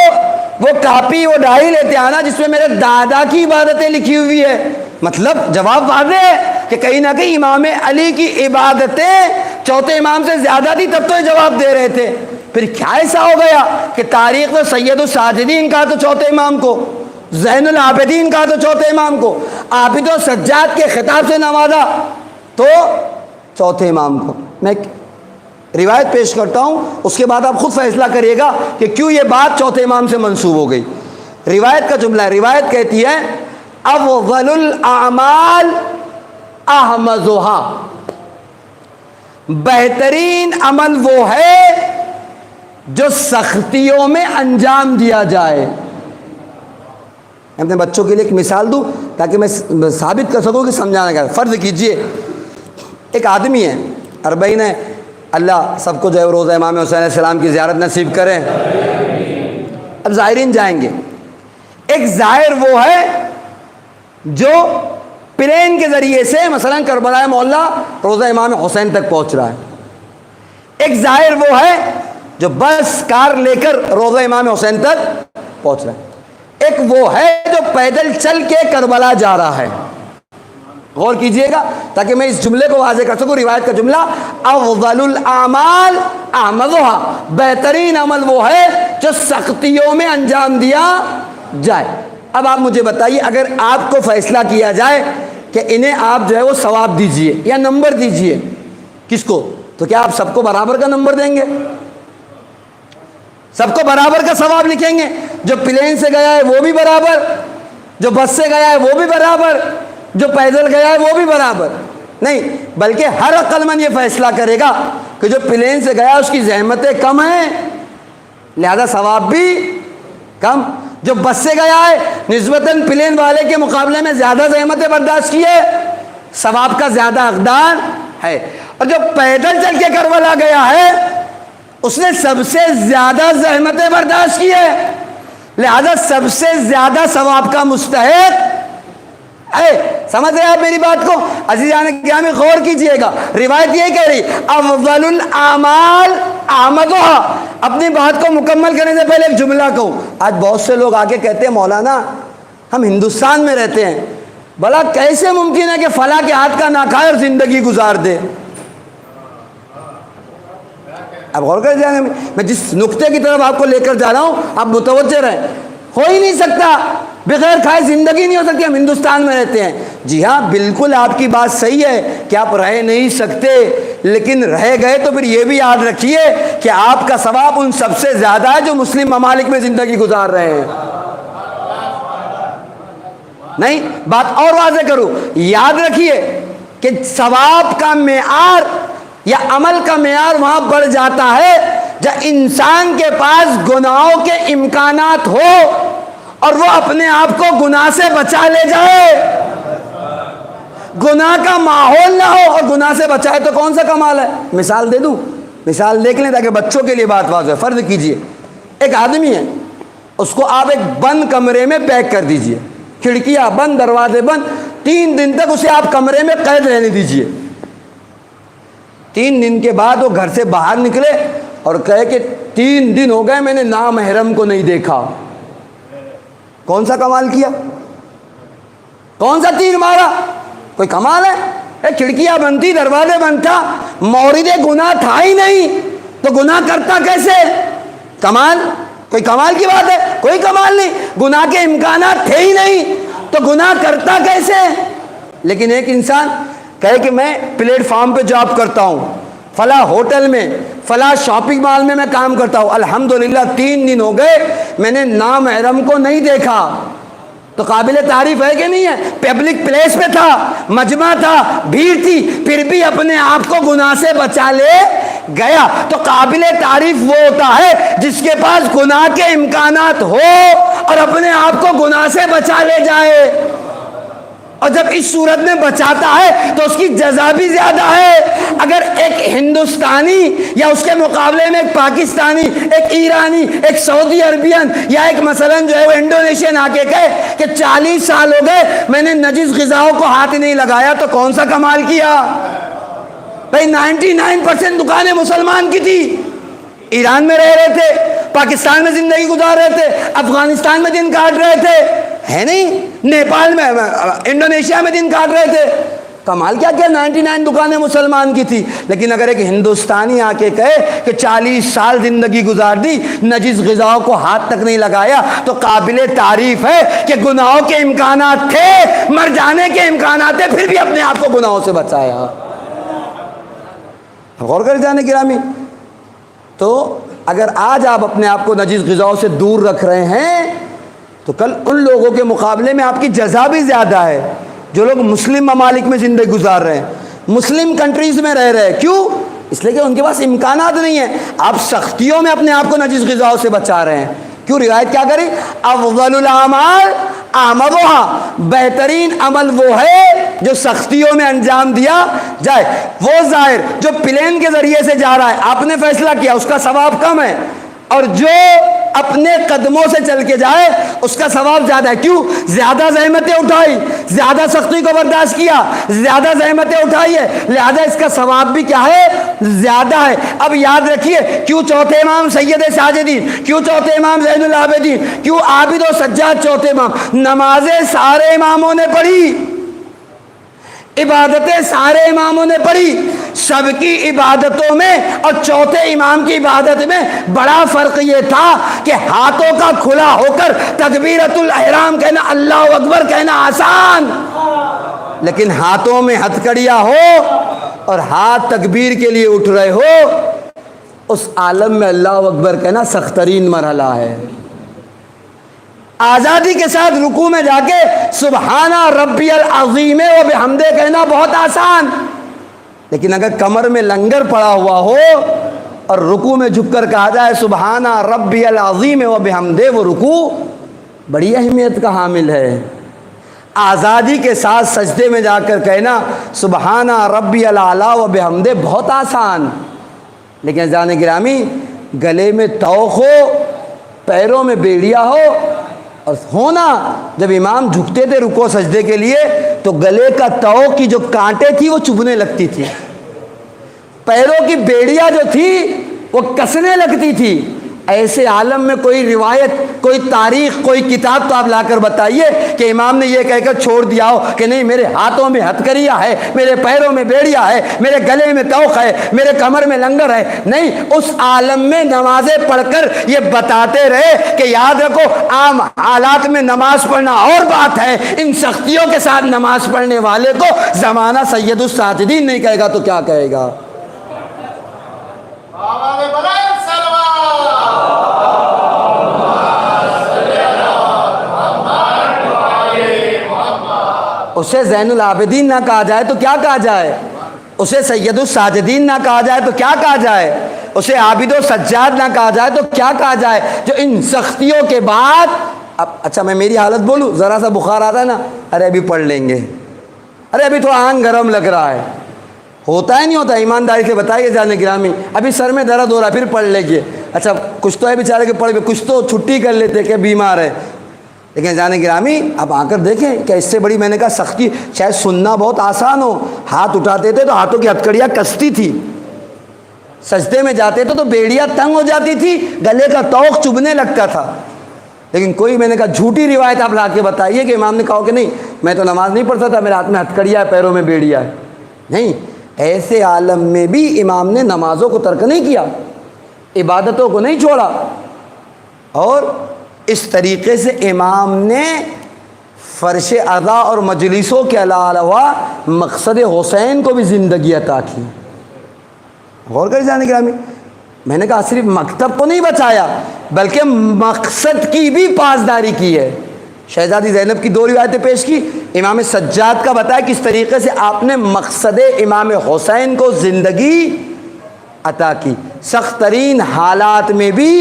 وہ کاپی وہ ڈائری لیتے آنا جس میں میرے دادا کی عبادتیں لکھی ہوئی ہے. مطلب جواب واضح ہے کہ کہیں نہ کہیں امام علی کی عبادتیں چوتھے امام سے زیادہ تھی، تب تو یہ جواب دے رہے تھے. پھر کیا ایسا ہو گیا کہ تاریخ میں سید الساجدین کہا تو چوتھے امام کو، زین العابدین کہا تو چوتھے امام کو، عابد و سجاد کے خطاب سے نوازا تو چوتھے امام کو. میں روایت پیش کرتا ہوں، اس کے بعد آپ خود فیصلہ کریے گا کہ کیوں یہ بات چوتھے امام سے منسوب ہو گئی. روایت کا جملہ ہے، روایت کہتی ہے افضل الاعمال احمدها، بہترین عمل وہ ہے جو سختیوں میں انجام دیا جائے. میں اپنے بچوں کے لیے ایک مثال دوں تاکہ میں ثابت کر سکوں کہ سمجھانا کیا. فرض کیجئے ایک آدمی ہے، اربعین ہے، اللہ سب کو جو ہے روزہ امام حسین علیہ السلام کی زیارت نصیب کریں. اب زائرین جائیں گے. ایک زائر وہ ہے جو پلین کے ذریعے سے مثلا کربلا معلیٰ روزہ امام حسین تک پہنچ رہا ہے. ایک زائر وہ ہے جو بس کار لے کر روزہ امام حسین تک پہنچ رہا ہے. ایک وہ ہے جو پیدل چل کے کربلا جا رہا ہے. غور کیجئے گا تاکہ میں اس جملے کو واضح کر سکوں. روایت کا جملہ افضل الاعمال احمدها، بہترین عمل وہ ہے جو سختیوں میں انجام دیا جائے. اب آپ مجھے بتائیے اگر آپ کو فیصلہ کیا جائے کہ انہیں آپ جو ہے وہ ثواب دیجئے یا نمبر دیجئے کس کو، تو کیا آپ سب کو برابر کا نمبر دیں گے؟ سب کو برابر کا ثواب لکھیں گے؟ جو پلین سے گیا ہے وہ بھی برابر، جو بس سے گیا ہے وہ بھی برابر، جو پیدل گیا ہے وہ بھی برابر؟ نہیں، بلکہ ہر عقل مند یہ فیصلہ کرے گا کہ جو پلین سے گیا اس کی زحمتیں کم ہیں لہذا ثواب بھی کم. جو بس سے گیا ہے نسبتاً پلین والے کے مقابلے میں زیادہ زحمتیں برداشت کی ہے، ثواب کا زیادہ حقدار ہے. اور جو پیدل چل کے کربلا گیا ہے اس نے سب سے زیادہ زحمتیں برداشت کی ہے لہذا سب سے زیادہ ثواب کا مستحق ہے. سمجھ رہے آپ میری بات کو؟ عزیزان گرامی غور کیجئے گا. روایت یہ کہہ رہی افضل الاعمال احمدها. اپنی بات کو مکمل کرنے سے پہلے ایک جملہ کہوں. آج بہت سے لوگ آگے کہتے ہیں مولانا ہم ہندوستان میں رہتے ہیں، بھلا کیسے ممکن ہے کہ فلاں کے ہاتھ کا نہ کھائے اور زندگی گزار دے؟ اب غور کر جائیں، میں جس نقطے کی طرف آپ کو لے کر جا رہا ہوں آپ متوجہ رہیں. ہو ہی نہیں سکتا بغیر کھائے زندگی نہیں ہو سکتی. ہم ہندوستان میں رہتے ہیں. جی ہاں بالکل آپ کی بات صحیح ہے کہ آپ رہ نہیں سکتے, لیکن رہ گئے تو پھر یہ بھی یاد رکھیے کہ آپ کا ثواب ان سب سے زیادہ ہے جو مسلم ممالک میں زندگی گزار رہے ہیں. نہیں, بات اور واضح کروں, یاد رکھیے کہ ثواب کا معیار یا عمل کا معیار وہاں بڑھ جاتا ہے جب انسان کے پاس گناہوں کے امکانات ہو اور وہ اپنے آپ کو گناہ سے بچا لے جائے. گناہ کا ماحول نہ ہو اور گناہ سے بچائے تو کون سا کمال ہے. مثال دے دوں, مثال دیکھ لیں تاکہ بچوں کے لیے بات واضح. فرض کیجئے ایک آدمی ہے, اس کو آپ ایک بند کمرے میں پیک کر دیجئے, کھڑکیاں بند, دروازے بند, 3 دن تک اسے آپ کمرے میں قید رہنے دیجئے. 3 دن کے بعد وہ گھر سے باہر نکلے اور کہے کہ 3 دن ہو گئے میں نے نامحرم کو نہیں دیکھا. کون سا کمال کیا؟ کون سا تیر مارا؟ کوئی کمال ہے؟ کھڑکیاں بند تھی, دروازے بند تھا, مورد گناہ تھا ہی نہیں, تو گناہ کرتا کیسے؟ کمال؟ کوئی کمال کی بات ہے؟ کوئی کمال نہیں. گناہ کے امکانات تھے ہی نہیں تو گناہ کرتا کیسے؟ لیکن ایک انسان کہے کہ میں پلیٹ فارم پہ جاب کرتا ہوں, فلاں ہوٹل میں, فلاں شاپنگ مال میں میں کام کرتا ہوں, الحمدللہ 3 دن ہو گئے میں نے نامحرم کو نہیں دیکھا. تو قابل تعریف ہے کہ نہیں ہے؟ پبلک پلیس پہ تھا, مجمع تھا, بھیڑ تھی, پھر بھی اپنے آپ کو گناہ سے بچا لے گیا. تو قابل تعریف وہ ہوتا ہے جس کے پاس گناہ کے امکانات ہو اور اپنے آپ کو گناہ سے بچا لے جائے. اور جب اس صورت میں بچاتا ہے تو اس کی جزا بھی زیادہ ہے. اگر ایک ہندوستانی یا اس کے مقابلے میں ایک پاکستانی, ایک ایرانی, ایک سعودی عربین یا ایک مثلا جو ہے وہ انڈونیشین آ کے کہے کہ 40 سال ہو گئے میں نے نجس غذاؤں کو ہاتھ نہیں لگایا, تو کون سا کمال کیا بھائی. 99% دکانیں مسلمان کی تھی, ایران میں رہ رہے تھے, پاکستان میں زندگی گزار رہے تھے, افغانستان میں دن کاٹ رہے تھے, ہے نہیں, نیپال میں, انڈونیشیا میں دن کاٹ رہے تھے. کمال کیا کیا 99 دکانیں مسلمان کی تھی. لیکن اگر ایک ہندوستانی آ کے کہے کہ 40 سال زندگی گزار دی, نجس غذاؤں کو ہاتھ تک نہیں لگایا, تو قابل تعریف ہے کہ گناہوں کے امکانات تھے, مر جانے کے امکانات تھے, پھر بھی اپنے آپ کو گناہوں سے بچایا. غور کر جانے گرامی. تو اگر آج آپ اپنے آپ کو نجس غذاؤں سے دور رکھ رہے ہیں تو کل ان لوگوں کے مقابلے میں آپ کی جزا بھی زیادہ ہے جو لوگ مسلم ممالک میں زندگی گزار رہے ہیں, مسلم کنٹریز میں رہ رہے ہیں. کیوں؟ اس لیے کہ ان کے پاس امکانات نہیں ہیں. آپ سختیوں میں اپنے آپ کو نجس غذاؤں سے بچا رہے ہیں. کیوں؟ روایت کیا کری؟ افضل الاعمال اعملها, بہترین عمل وہ ہے جو سختیوں میں انجام دیا جائے. وہ ظاہر جو پلین کے ذریعے سے جا رہا ہے, آپ نے فیصلہ کیا, اس کا ثواب کم ہے, اور جو اپنے قدموں سے چل کے جائے اس کا ثواب زیادہ ہے. کیوں؟ زیادہ زحمتیں اٹھائی, زیادہ سختی کو برداشت کیا, زیادہ زحمتیں اٹھائی ہے, لہذا اس کا ثواب بھی کیا ہے؟ زیادہ ہے. اب یاد رکھیے, کیوں چوتھے امام سید ساجدین, کیوں چوتھے امام زین العابدین, کیوں عابد و سجاد چوتھے امام؟ نمازیں سارے اماموں نے پڑھی, عبادتیں سارے اماموں نے پڑھی, سب کی عبادتوں میں اور چوتھے امام کی عبادت میں بڑا فرق یہ تھا کہ ہاتھوں کا کھلا ہو کر تکبیرۃ الاحرام کہنا, اللہ اکبر کہنا آسان, لیکن ہاتھوں میں ہتھکڑیاں ہو اور ہاتھ تکبیر کے لیے اٹھ رہے ہو, اس عالم میں اللہ اکبر کہنا سخت ترین مرحلہ ہے. آزادی کے ساتھ رکوع میں جا کے سبحانہ ربی العظیم و بحمدہ کہنا بہت آسان, لیکن اگر کمر میں لنگر پڑا ہوا ہو اور رکوع میں جھک کر کہا جائے سبحانہ ربی العظیم و بحمدہ, وہ رکوع بڑی اہمیت کا حامل ہے. آزادی کے ساتھ سجدے میں جا کر کہنا سبحانہ ربی الاعلیٰ و بحمدہ بہت آسان, لیکن جان گرامی گلے میں توق ہو, پیروں میں بیڑیا ہو, اور ہونا جب امام جھکتے تھے رکوع سجدے کے لیے تو گلے کا توق کی جو کانٹے تھی وہ چبھنے لگتی تھی, پیروں کی بیڑیا جو تھی وہ کسنے لگتی تھی, ایسے عالم میں کوئی روایت، کوئی تاریخ، کوئی کتاب تو آپ لا کر بتائیے کہ امام نے یہ کہہ کر چھوڑ دیا ہو کہ نہیں میرے ہاتھوں میں ہتھکڑیاں ہے، میرے پیروں میں بیڑیا ہے، میرے گلے میں طوق ہے، میرے کمر میں لنگر ہے۔ نہیں، اس عالم میں نمازیں پڑھ کر یہ بتاتے رہے کہ یاد رکھو عام حالات میں نماز پڑھنا اور بات ہے، ان سختیوں کے ساتھ نماز پڑھنے والے کو زمانہ سید الساجدین نہیں کہے گا تو کیا کہے گا؟ اسے زین العابدین نہ کہا جائے تو کیا کہا جائے؟ اسے سید الساجدین نہ کہا جائے تو کیا کہا جائے؟ اسے عابد و سجاد نہ کہا جائے تو کیا کہا جائے؟ جو ان سختیوں کے بعد اب اچھا میں میری حالت بولوں، ذرا سا بخار آتا ہے نا، ارے ابھی پڑھ لیں گے، ارے ابھی تھوڑا آنکھ گرم لگ رہا ہے، ہوتا ہے نہیں ہوتا؟ ایمانداری سے بتائیے جانے گرامی، ابھی سر میں درد ہو رہا ہے پھر پڑھ لیں گے۔ اچھا کچھ تو ہے بیچارے کے پڑھ گئے، کچھ تو چھٹی کر لیتے کہ بیمار ہے، لیکن جانے گرامی اب آ کر دیکھیں کہ اس سے بڑی میں نے کہا سختی شاید سننا بہت آسان ہو، ہاتھ اٹھاتے تھے تو ہاتھوں کی ہتھکڑیاں کستی تھی، سجدے میں جاتے تھے تو بیڑیاں تنگ ہو جاتی تھی، گلے کا طوق چبھنے لگتا تھا۔ لیکن کوئی میں نے کہا جھوٹی روایت آپ لا کے بتائیے کہ امام نے کہا کہ نہیں میں تو نماز نہیں پڑھتا تھا، میرے ہاتھ میں ہتھکڑیاں ہے، پیروں میں بیڑیا ہے۔ نہیں، ایسے عالم میں بھی امام نے نمازوں کو ترک نہیں کیا، عبادتوں کو نہیں چھوڑا، اور اس طریقے سے امام نے فرش عزا اور مجلسوں کے علاوہ مقصد حسین کو بھی زندگی عطا کی۔ غور کر جانے گرامی، میں نے کہا صرف مکتب کو نہیں بچایا بلکہ مقصد کی بھی پاسداری کی ہے۔ شہزادی زینب کی 2 روایتیں پیش کی، امام سجاد کا بتایا کس طریقے سے آپ نے مقصد امام حسین کو زندگی عطا کی۔ سخت ترین حالات میں بھی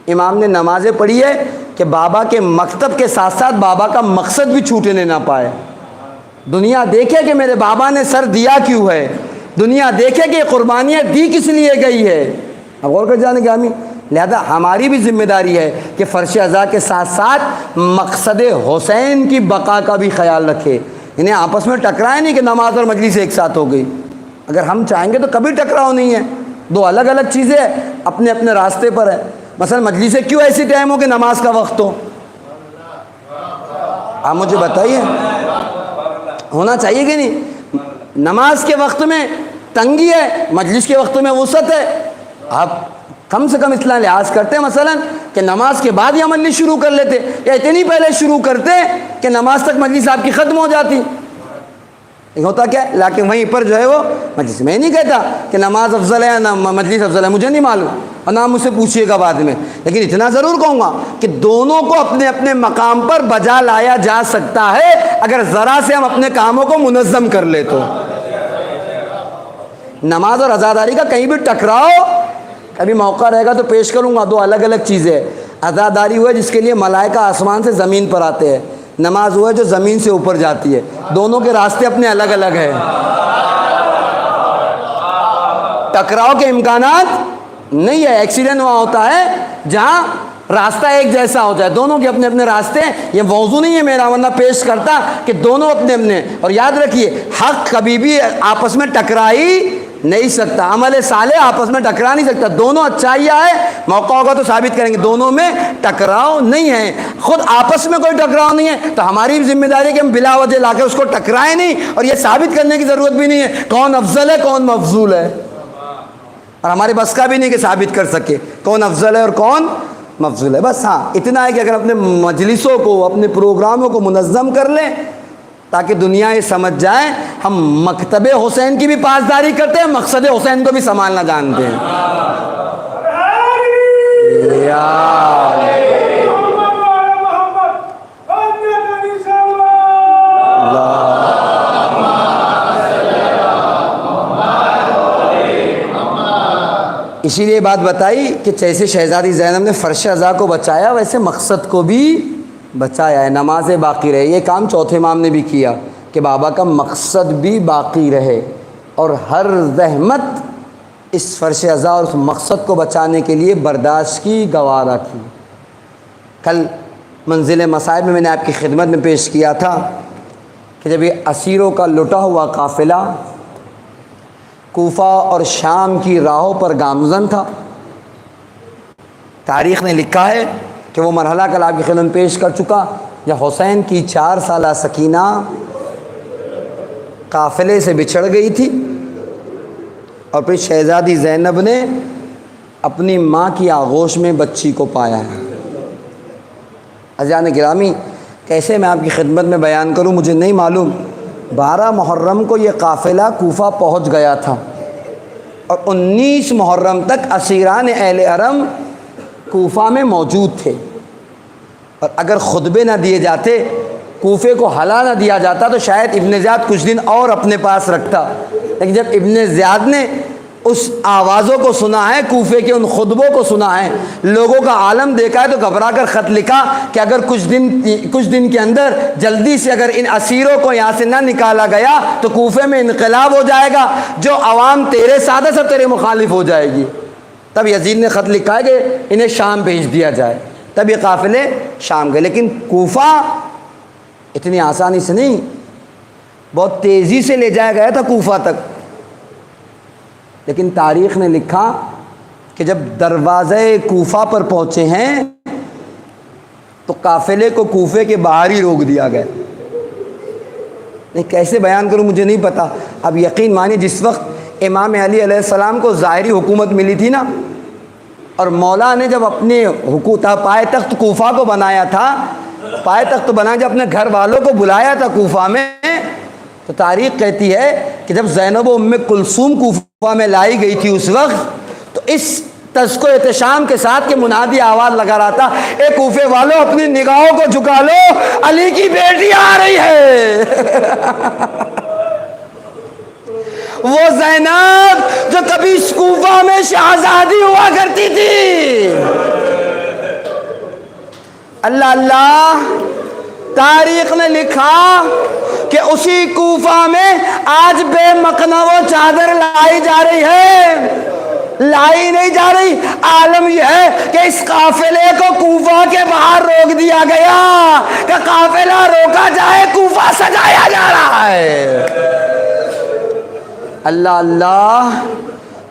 امام نے نمازیں پڑھی ہے کہ بابا کے مکتب کے ساتھ ساتھ بابا کا مقصد بھی چھوٹنے نہ پائے۔ دنیا دیکھے کہ میرے بابا نے سر دیا کیوں ہے، دنیا دیکھے کہ یہ قربانیاں دی کس لیے گئی ہے۔ اب غور کر جانے گرامی، لہذا ہماری بھی ذمہ داری ہے کہ فرش عزا کے ساتھ ساتھ مقصد حسین کی بقا کا بھی خیال رکھے، انہیں آپس میں ٹکرائے نہیں کہ نماز اور مجلس ایک ساتھ ہو گئی۔ اگر ہم چاہیں گے تو کبھی ٹکراؤ نہیں ہے، 2 الگ الگ چیزیں اپنے اپنے راستے پر ہے۔ مثلا مجلس کیوں ایسی ٹائم ہو کہ نماز کا وقت ہو؟ آپ مجھے بتائیے، ہونا چاہیے کہ نہیں؟ نماز کے وقت میں تنگی ہے، مجلس کے وقت میں وسعت ہے، آپ کم سے کم اتنا لحاظ کرتے ہیں مثلا کہ نماز کے بعد یہ مجلس شروع کر لیتے، یا اتنی پہلے شروع کرتے کہ نماز تک مجلس آپ کی ختم ہو جاتی۔ ہوتا کیا ہے، لیکن وہیں پر جو ہے وہ مجلس، میں نہیں کہتا کہ نماز افضل ہے یا مجلس افضل ہے، مجھے نہیں معلوم اور نہ مجھ سے پوچھیے گا بعد میں، لیکن اتنا ضرور کہوں گا کہ دونوں کو اپنے اپنے مقام پر بجا لایا جا سکتا ہے اگر ذرا سے ہم اپنے کاموں کو منظم کر لے تو۔ نماز اور عزاداری کا کہیں بھی ٹکراؤ، ابھی موقع رہے گا تو پیش کروں گا، 2 الگ الگ چیزیں۔ عزاداری ہوا جس کے لیے ملائکہ آسمان سے زمین پر آتے ہیں، نماز ہوا جو زمین سے اوپر جاتی ہے، دونوں کے راستے اپنے الگ الگ ہیں۔ ٹکراؤ کے امکانات نہیں ہے، ایکسیڈنٹ وہاں ہوتا ہے جہاں راستہ ایک جیسا ہو جائے، دونوں کے اپنے اپنے راستے ہیں۔ یہ موضوع نہیں ہے میرا، ورنہ پیش کرتا کہ دونوں اپنے اپنے، اور یاد رکھیے حق کبھی بھی آپس میں ٹکرا ہی نہیں سکتا، عمل صالح آپس میں ٹکرا نہیں سکتا، دونوں اچھائیاں ہیں، موقع ہوگا تو ثابت کریں گے، دونوں میں ٹکراؤ نہیں ہے، خود آپس میں کوئی ٹکراؤ نہیں ہے، تو ہماری بھی ذمہ داری ہے کہ ہم بلا وجہ لا کے اس کو ٹکرائیں نہیں، اور یہ ثابت کرنے کی ضرورت بھی نہیں ہے کون افضل ہے کون مفضول ہے، اور ہمارے بس کا بھی نہیں کہ ثابت کر سکے کون افضل ہے اور کون مفضول ہے۔ بس ہاں اتنا ہے کہ اگر اپنے مجلسوں کو، اپنے پروگراموں کو منظم کر لیں تاکہ دنیا یہ سمجھ جائے ہم مکتب حسین کی بھی پاسداری کرتے ہیں، مقصد حسین کو بھی سنبھالنا جانتے ہیں۔ اسی لیے بات بتائی کہ جیسے شہزادی زینب نے فرش عزا کو بچایا ویسے مقصد کو بھی بچایا ہے، نمازیں باقی رہے۔ یہ کام چوتھے امام نے بھی کیا کہ بابا کا مقصد بھی باقی رہے، اور ہر زحمت اس فرش عزا اور اس مقصد کو بچانے کے لیے برداشت کی، گوارا کی۔ کل منزل مصائب میں نے آپ کی خدمت میں پیش کیا تھا کہ جب یہ اسیروں کا لٹا ہوا قافلہ کوفہ اور شام کی راہوں پر گامزن تھا، تاریخ نے لکھا ہے کہ وہ مرحلہ کل آپ کی خدمت میں پیش کر چکا جب حسین کی 4 سالہ سکینہ قافلے سے بچھڑ گئی تھی اور پھر شہزادی زینب نے اپنی ماں کی آغوش میں بچی کو پایا ہے۔ عزیزان گرامی، کیسے میں آپ کی خدمت میں بیان کروں مجھے نہیں معلوم۔ 12 محرم کو یہ قافلہ کوفہ پہنچ گیا تھا اور 19 محرم تک اسیران اہل حرم کوفہ میں موجود تھے، اور اگر خطبے نہ دیے جاتے، کوفے کو ہلا نہ دیا جاتا تو شاید ابن زیاد کچھ دن اور اپنے پاس رکھتا، لیکن جب ابن زیاد نے اس آوازوں کو سنا ہے، کوفے کے ان خطبوں کو سنا ہے، لوگوں کا عالم دیکھا ہے، تو گھبرا کر خط لکھا کہ اگر کچھ دن کے اندر جلدی سے اگر ان اسیروں کو یہاں سے نہ نکالا گیا تو کوفے میں انقلاب ہو جائے گا، جو عوام تیرے سادہ سب تیرے مخالف ہو جائے گی۔ تب یزید نے خط لکھا ہے کہ انہیں شام بھیج دیا جائے، تب یہ قافلے شام گئے۔ لیکن کوفہ اتنی آسانی سے نہیں، بہت تیزی سے لے جایا گیا تھا کوفہ تک، لیکن تاریخ نے لکھا کہ جب دروازے کوفہ پر پہنچے ہیں تو قافلے کو کوفے کے باہر ہی روک دیا گیا۔ نہیں کیسے بیان کروں مجھے نہیں پتا۔ اب یقین مانیے جس وقت امام علی علیہ السلام کو ظاہری حکومت ملی تھی نا، اور مولا نے جب اپنے پائے تخت کوفہ کو بنایا تھا، پائے تخت بنایا جب اپنے گھر والوں کو بلایا تھا کوفہ میں، تو تاریخ کہتی ہے کہ جب زینب و ام کلثوم کوفہ میں لائی گئی تھی اس وقت، تو اس تذک و احتشام کے ساتھ کہ منادی آواز لگا رہا تھا، اے کوفے والوں اپنی نگاہوں کو جھکا لو، علی کی بیٹی آ رہی ہے۔ وہ زینب جو کبھی اس کوفہ میں شہزادی ہوا کرتی تھی۔ اللہ اللہ، تاریخ نے لکھا کہ اسی کوفہ میں آج بے مقنع وہ چادر لائی جا رہی ہے، لائی نہیں جا رہی۔ عالم یہ ہے کہ اس قافلے کو کوفہ کے باہر روک دیا گیا کہ قافلہ روکا جائے، کوفہ سجایا جا رہا ہے۔ اللہ اللہ،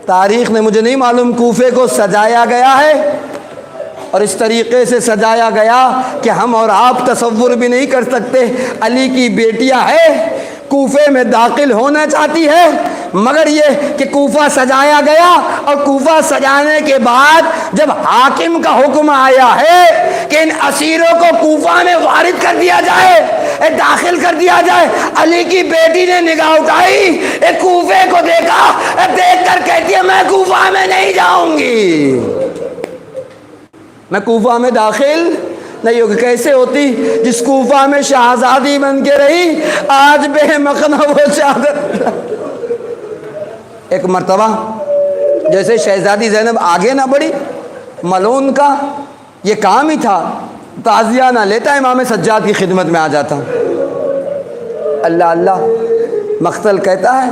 تاریخ نے مجھے نہیں معلوم کوفے کو سجایا گیا ہے، اور اس طریقے سے سجایا گیا کہ ہم اور آپ تصور بھی نہیں کر سکتے۔ علی کی بیٹیاں ہے، کوفے میں داخل ہونا چاہتی ہے، مگر یہ کہ کوفہ سجایا گیا، اور کوفہ سجانے کے بعد جب حاکم کا حکم آیا ہے کہ ان اسیروں کو کوفہ میں وارد کر دیا جائے، داخل کر دیا جائے، علی کی بیٹی نے نگاہ اٹھائی، کوفے کو دیکھا، دیکھ کر کہتی ہے میں کوفہ میں نہیں جاؤں گی، میں کوفہ میں داخل نہیں ہوگی۔ کیسے ہوتی؟ جس کوفہ میں شہزادی بن کے رہی، آج بے مقنع وہ چادر۔ ایک مرتبہ جیسے شہزادی زینب آگے نہ بڑھی، ملعون کا یہ کام ہی تھا، تعزیہ نہ لیتا، امام سجاد کی خدمت میں آ جاتا۔ اللہ اللہ، مقتل کہتا ہے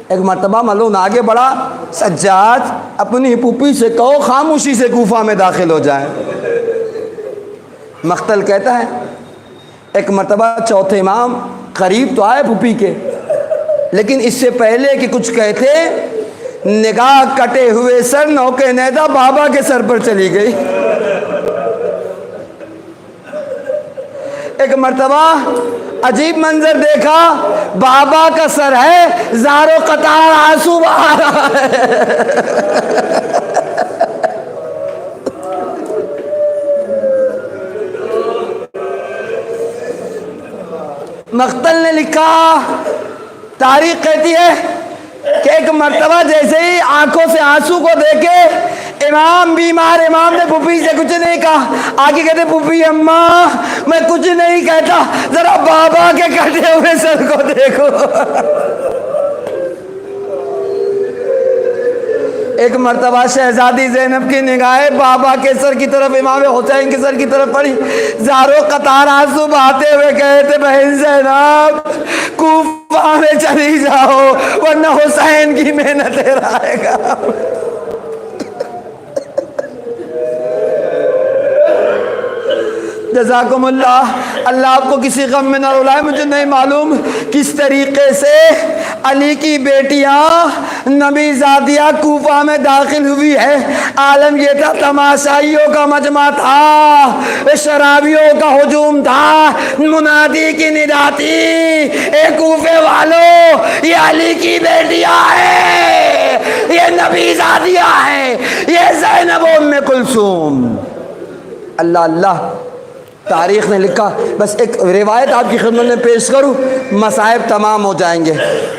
ایک مرتبہ ملعون آگے بڑھا، سجاد اپنی پھوپھی سے کہو خاموشی سے کوفہ میں داخل ہو جائے۔ مقتل کہتا ہے ایک مرتبہ چوتھے امام قریب تو آئے پھوپھی کے، لیکن اس سے پہلے کہ کچھ کہتے، نگاہ کٹے ہوئے سر نوکے نیدا بابا کے سر پر چلی گئی۔ ایک مرتبہ عجیب منظر دیکھا، بابا کا سر ہے، زارو قطار آنسو بہا رہا ہے۔ مقتل نے لکھا، تاریخ کہتی ہے کہ ایک مرتبہ جیسے ہی آنکھوں سے آنسو کو دیکھے، امام بیمار، امام نے پھوپھی سے کچھ نہیں کہا، آگے کہتے پھوپھی اماں میں کچھ نہیں کہتا، ذرا بابا کے کٹے ہوئے سر کو دیکھو۔ ایک مرتبہ شہزادی زینب کی نگاہیں بابا کے سر کی طرف، امام حسین کے سر کی طرف پڑی، زاروں قطار آنسو بہاتے ہوئے کہتے بہن زینب کوفہ میں چلی جاؤ ورنہ حسین کی محنت رائے گا۔ جزاکم اللہ، اللہ آپ کو کسی غم میں نہ رلائے۔ مجھے نہیں معلوم کس طریقے سے علی کی بیٹیاں نبی زادیہ کوفہ میں داخل ہوئی ہے۔ عالم یہ تھا تماشائیوں کا مجمع تھا، شرابیوں کا ہجوم تھا، منادی کی ندا تھی، اے کوفے والو یہ علی کی بیٹیاں ہیں، یہ نبی زادیہ ہیں، یہ زینب ام کلثوم۔ اللہ اللہ، تاریخ نے لکھا۔ بس ایک روایت آپ کی خدمت میں پیش کروں، مصائب تمام ہو جائیں گے۔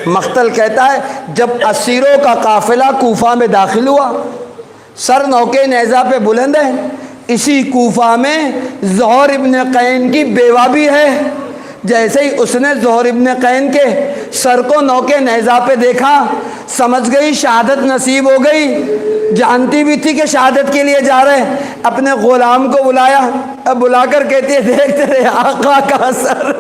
مقتل کہتا ہے جب اسیروں کا قافلہ کوفہ میں داخل ہوا، سر نوکے نیزہ پہ بلند ہے، اسی کوفہ میں زہر ابن قین کی بیوہ بھی ہے۔ جیسے ہی اس نے زہر ابن قین کے سر کو نوکے نیزہ پہ دیکھا، سمجھ گئی شہادت نصیب ہو گئی، جانتی بھی تھی کہ شہادت کے لیے جا رہے ہیں۔ اپنے غلام کو بلایا، اب بلا کر کہتی ہے دیکھ تیرے آقا کا سر۔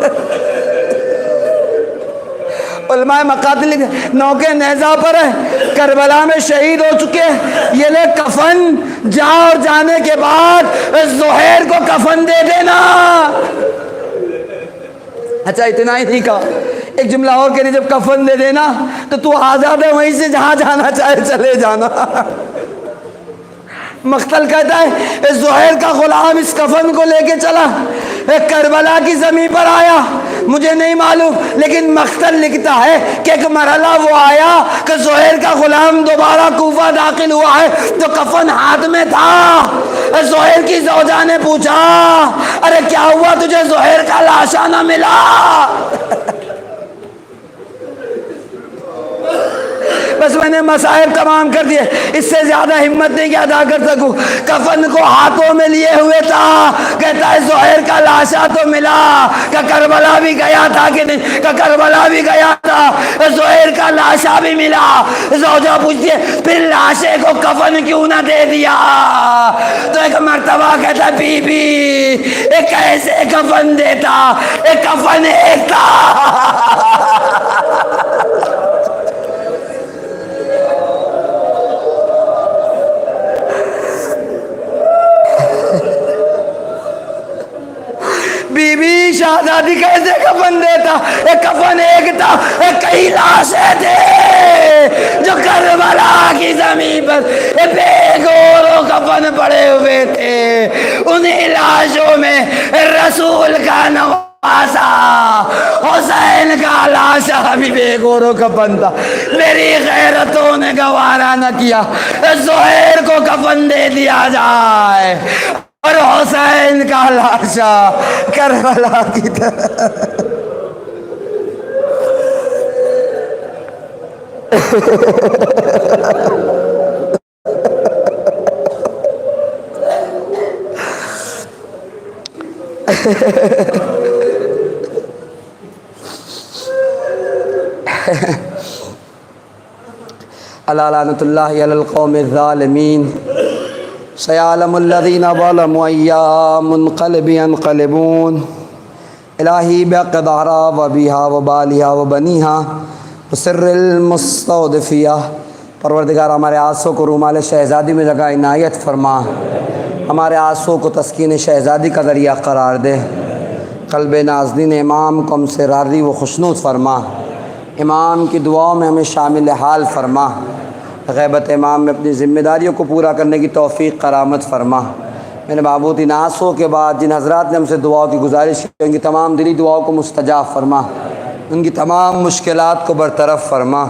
علماء مقاتل نوکے نیزہ پر ہے، کربلا میں شہید ہو چکے، یہ لے کفن، جا اور جانے کے بعد زہیر کو کفن دے دینا۔ اچھا اتنا ہی نہیں کہا، ایک جملہ اور کہہ رہی جب کفن دے دینا تو تو آزاد ہے، وہیں سے جہاں جانا چاہے چلے جانا۔ مقتل کہتا ہے زہیر کا غلام اس کفن کو لے کے چلا، کربلا کی زمین پر آیا، مجھے نہیں معلوم، لیکن مقتل لکھتا ہے کہ ایک مرحلہ وہ آیا کہ زہیر کا غلام دوبارہ کوفہ داخل ہوا ہے تو کفن ہاتھ میں تھا۔ زہیر کی زوجہ نے پوچھا ارے کیا ہوا تجھے زہیر کا لاشا نہ ملا؟ بس میں نے مسائل تمام کر دیے، اس سے زیادہ ہمت نہیں کہ ادا کر سکوں۔ کفن کو ہاتھوں میں لیے ہوئے تھا، کہتا ہے زہیر کا لاشا تو ملا، کہ کربلا بھی گیا تھا کہ نہیں، کہ کربلا بھی گیا تھا، زہیر کا لاشا بھی ملا۔ زوجہ پوچھتی ہے پھر لاشے کو کفن کیوں نہ دے دیا؟ تو ایک مرتبہ کہتا ہے بی بی ایک ایسے کفن دیتا، ایک کفن ایک تھا۔ بی بی شہزادی کیسے کفن دیتا؟ ایک کفن ایک تھا، کئی لاشیں تھے جو کربلا کی زمین پر بے گور و کفن پڑے ہوئے تھے، انہی لاشوں میں رسول کا نواسا حسین کا لاشا بھی بے گور و کفن تھا۔ میری غیرتوں نے گوارا نہ کیا زہیر کو کفن دے دیا جائے اور حسین کا لاشا کربلا کی طرح۔ الا لعنۃ اللہ علی القوم الظالمین۔ سیعلم الذین ظلموا أَيَّ منقلب ينقلبون۔ الہی بقدارا و بیہا و بالیہا و بنیہا وسر المستودفیہ۔ پروردگار ہمارے آنسوں کو رومال شہزادی میں جگہ عنایت فرما، ہمارے آنسوں کو تسکین شہزادی کا ذریعہ قرار دے، قلب نازنین امام کو ہم سے راضی و خوشنود فرما، امام کی دعاؤں میں ہمیں شامل حال فرما، غیبت امام میں اپنی ذمہ داریوں کو پورا کرنے کی توفیق کرامت فرما۔ میرے معبود ان آنسوں کے بعد جن حضرات نے ہم سے دعاؤں کی گزارش کی، ان کی تمام دلی دعاؤں کو مستجاب فرما، ان کی تمام مشکلات کو برطرف فرما،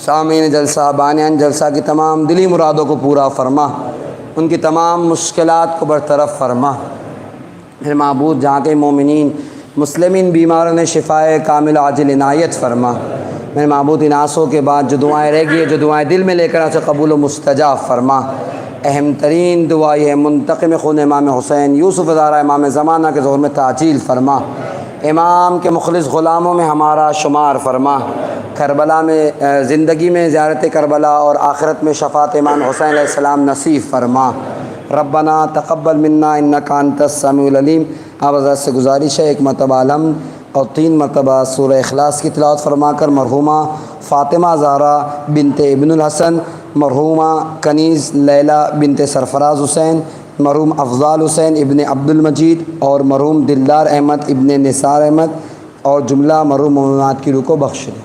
سامعین جلسہ بانیان جلسہ کی تمام دلی مرادوں کو پورا فرما، ان کی تمام مشکلات کو برطرف فرما۔ میرے معبود جہاں کے مومنین مسلمین بیماروں نے شفائے کامل عاجل عنایت فرما۔ میرے معبود ان آنسوں کے بعد جو دعائیں رہ گئی، جو دعائیں دل میں لے کر اسے قبول و مستجاب فرما۔ اہم ترین دعا یہ ہے منتقم خون امام حسین یوسف زارا امام زمانہ کے ظہور میں تعجیل فرما، امام کے مخلص غلاموں میں ہمارا شمار فرما، کربلا میں زندگی میں زیارت کربلا اور آخرت میں شفاعت امام حسین علیہ السلام نصیب فرما۔ ربنا تقبل منا انک انت السمیع العلیم۔ آپ حضرات سے گزارش ہے ایک مرتبہ الحمد اور 3 مرتبہ سورہ اخلاص کی تلاوت فرما کر مرحومہ فاطمہ زہرا بنت ابن الحسن، مرحومہ کنیز لیلہ بنت سرفراز حسین، مرحوم افضال حسین ابن عبد المجید اور مرحوم دلدار احمد ابن نثار احمد اور جملہ مرحوم مومنات کی روح کو بخش دے۔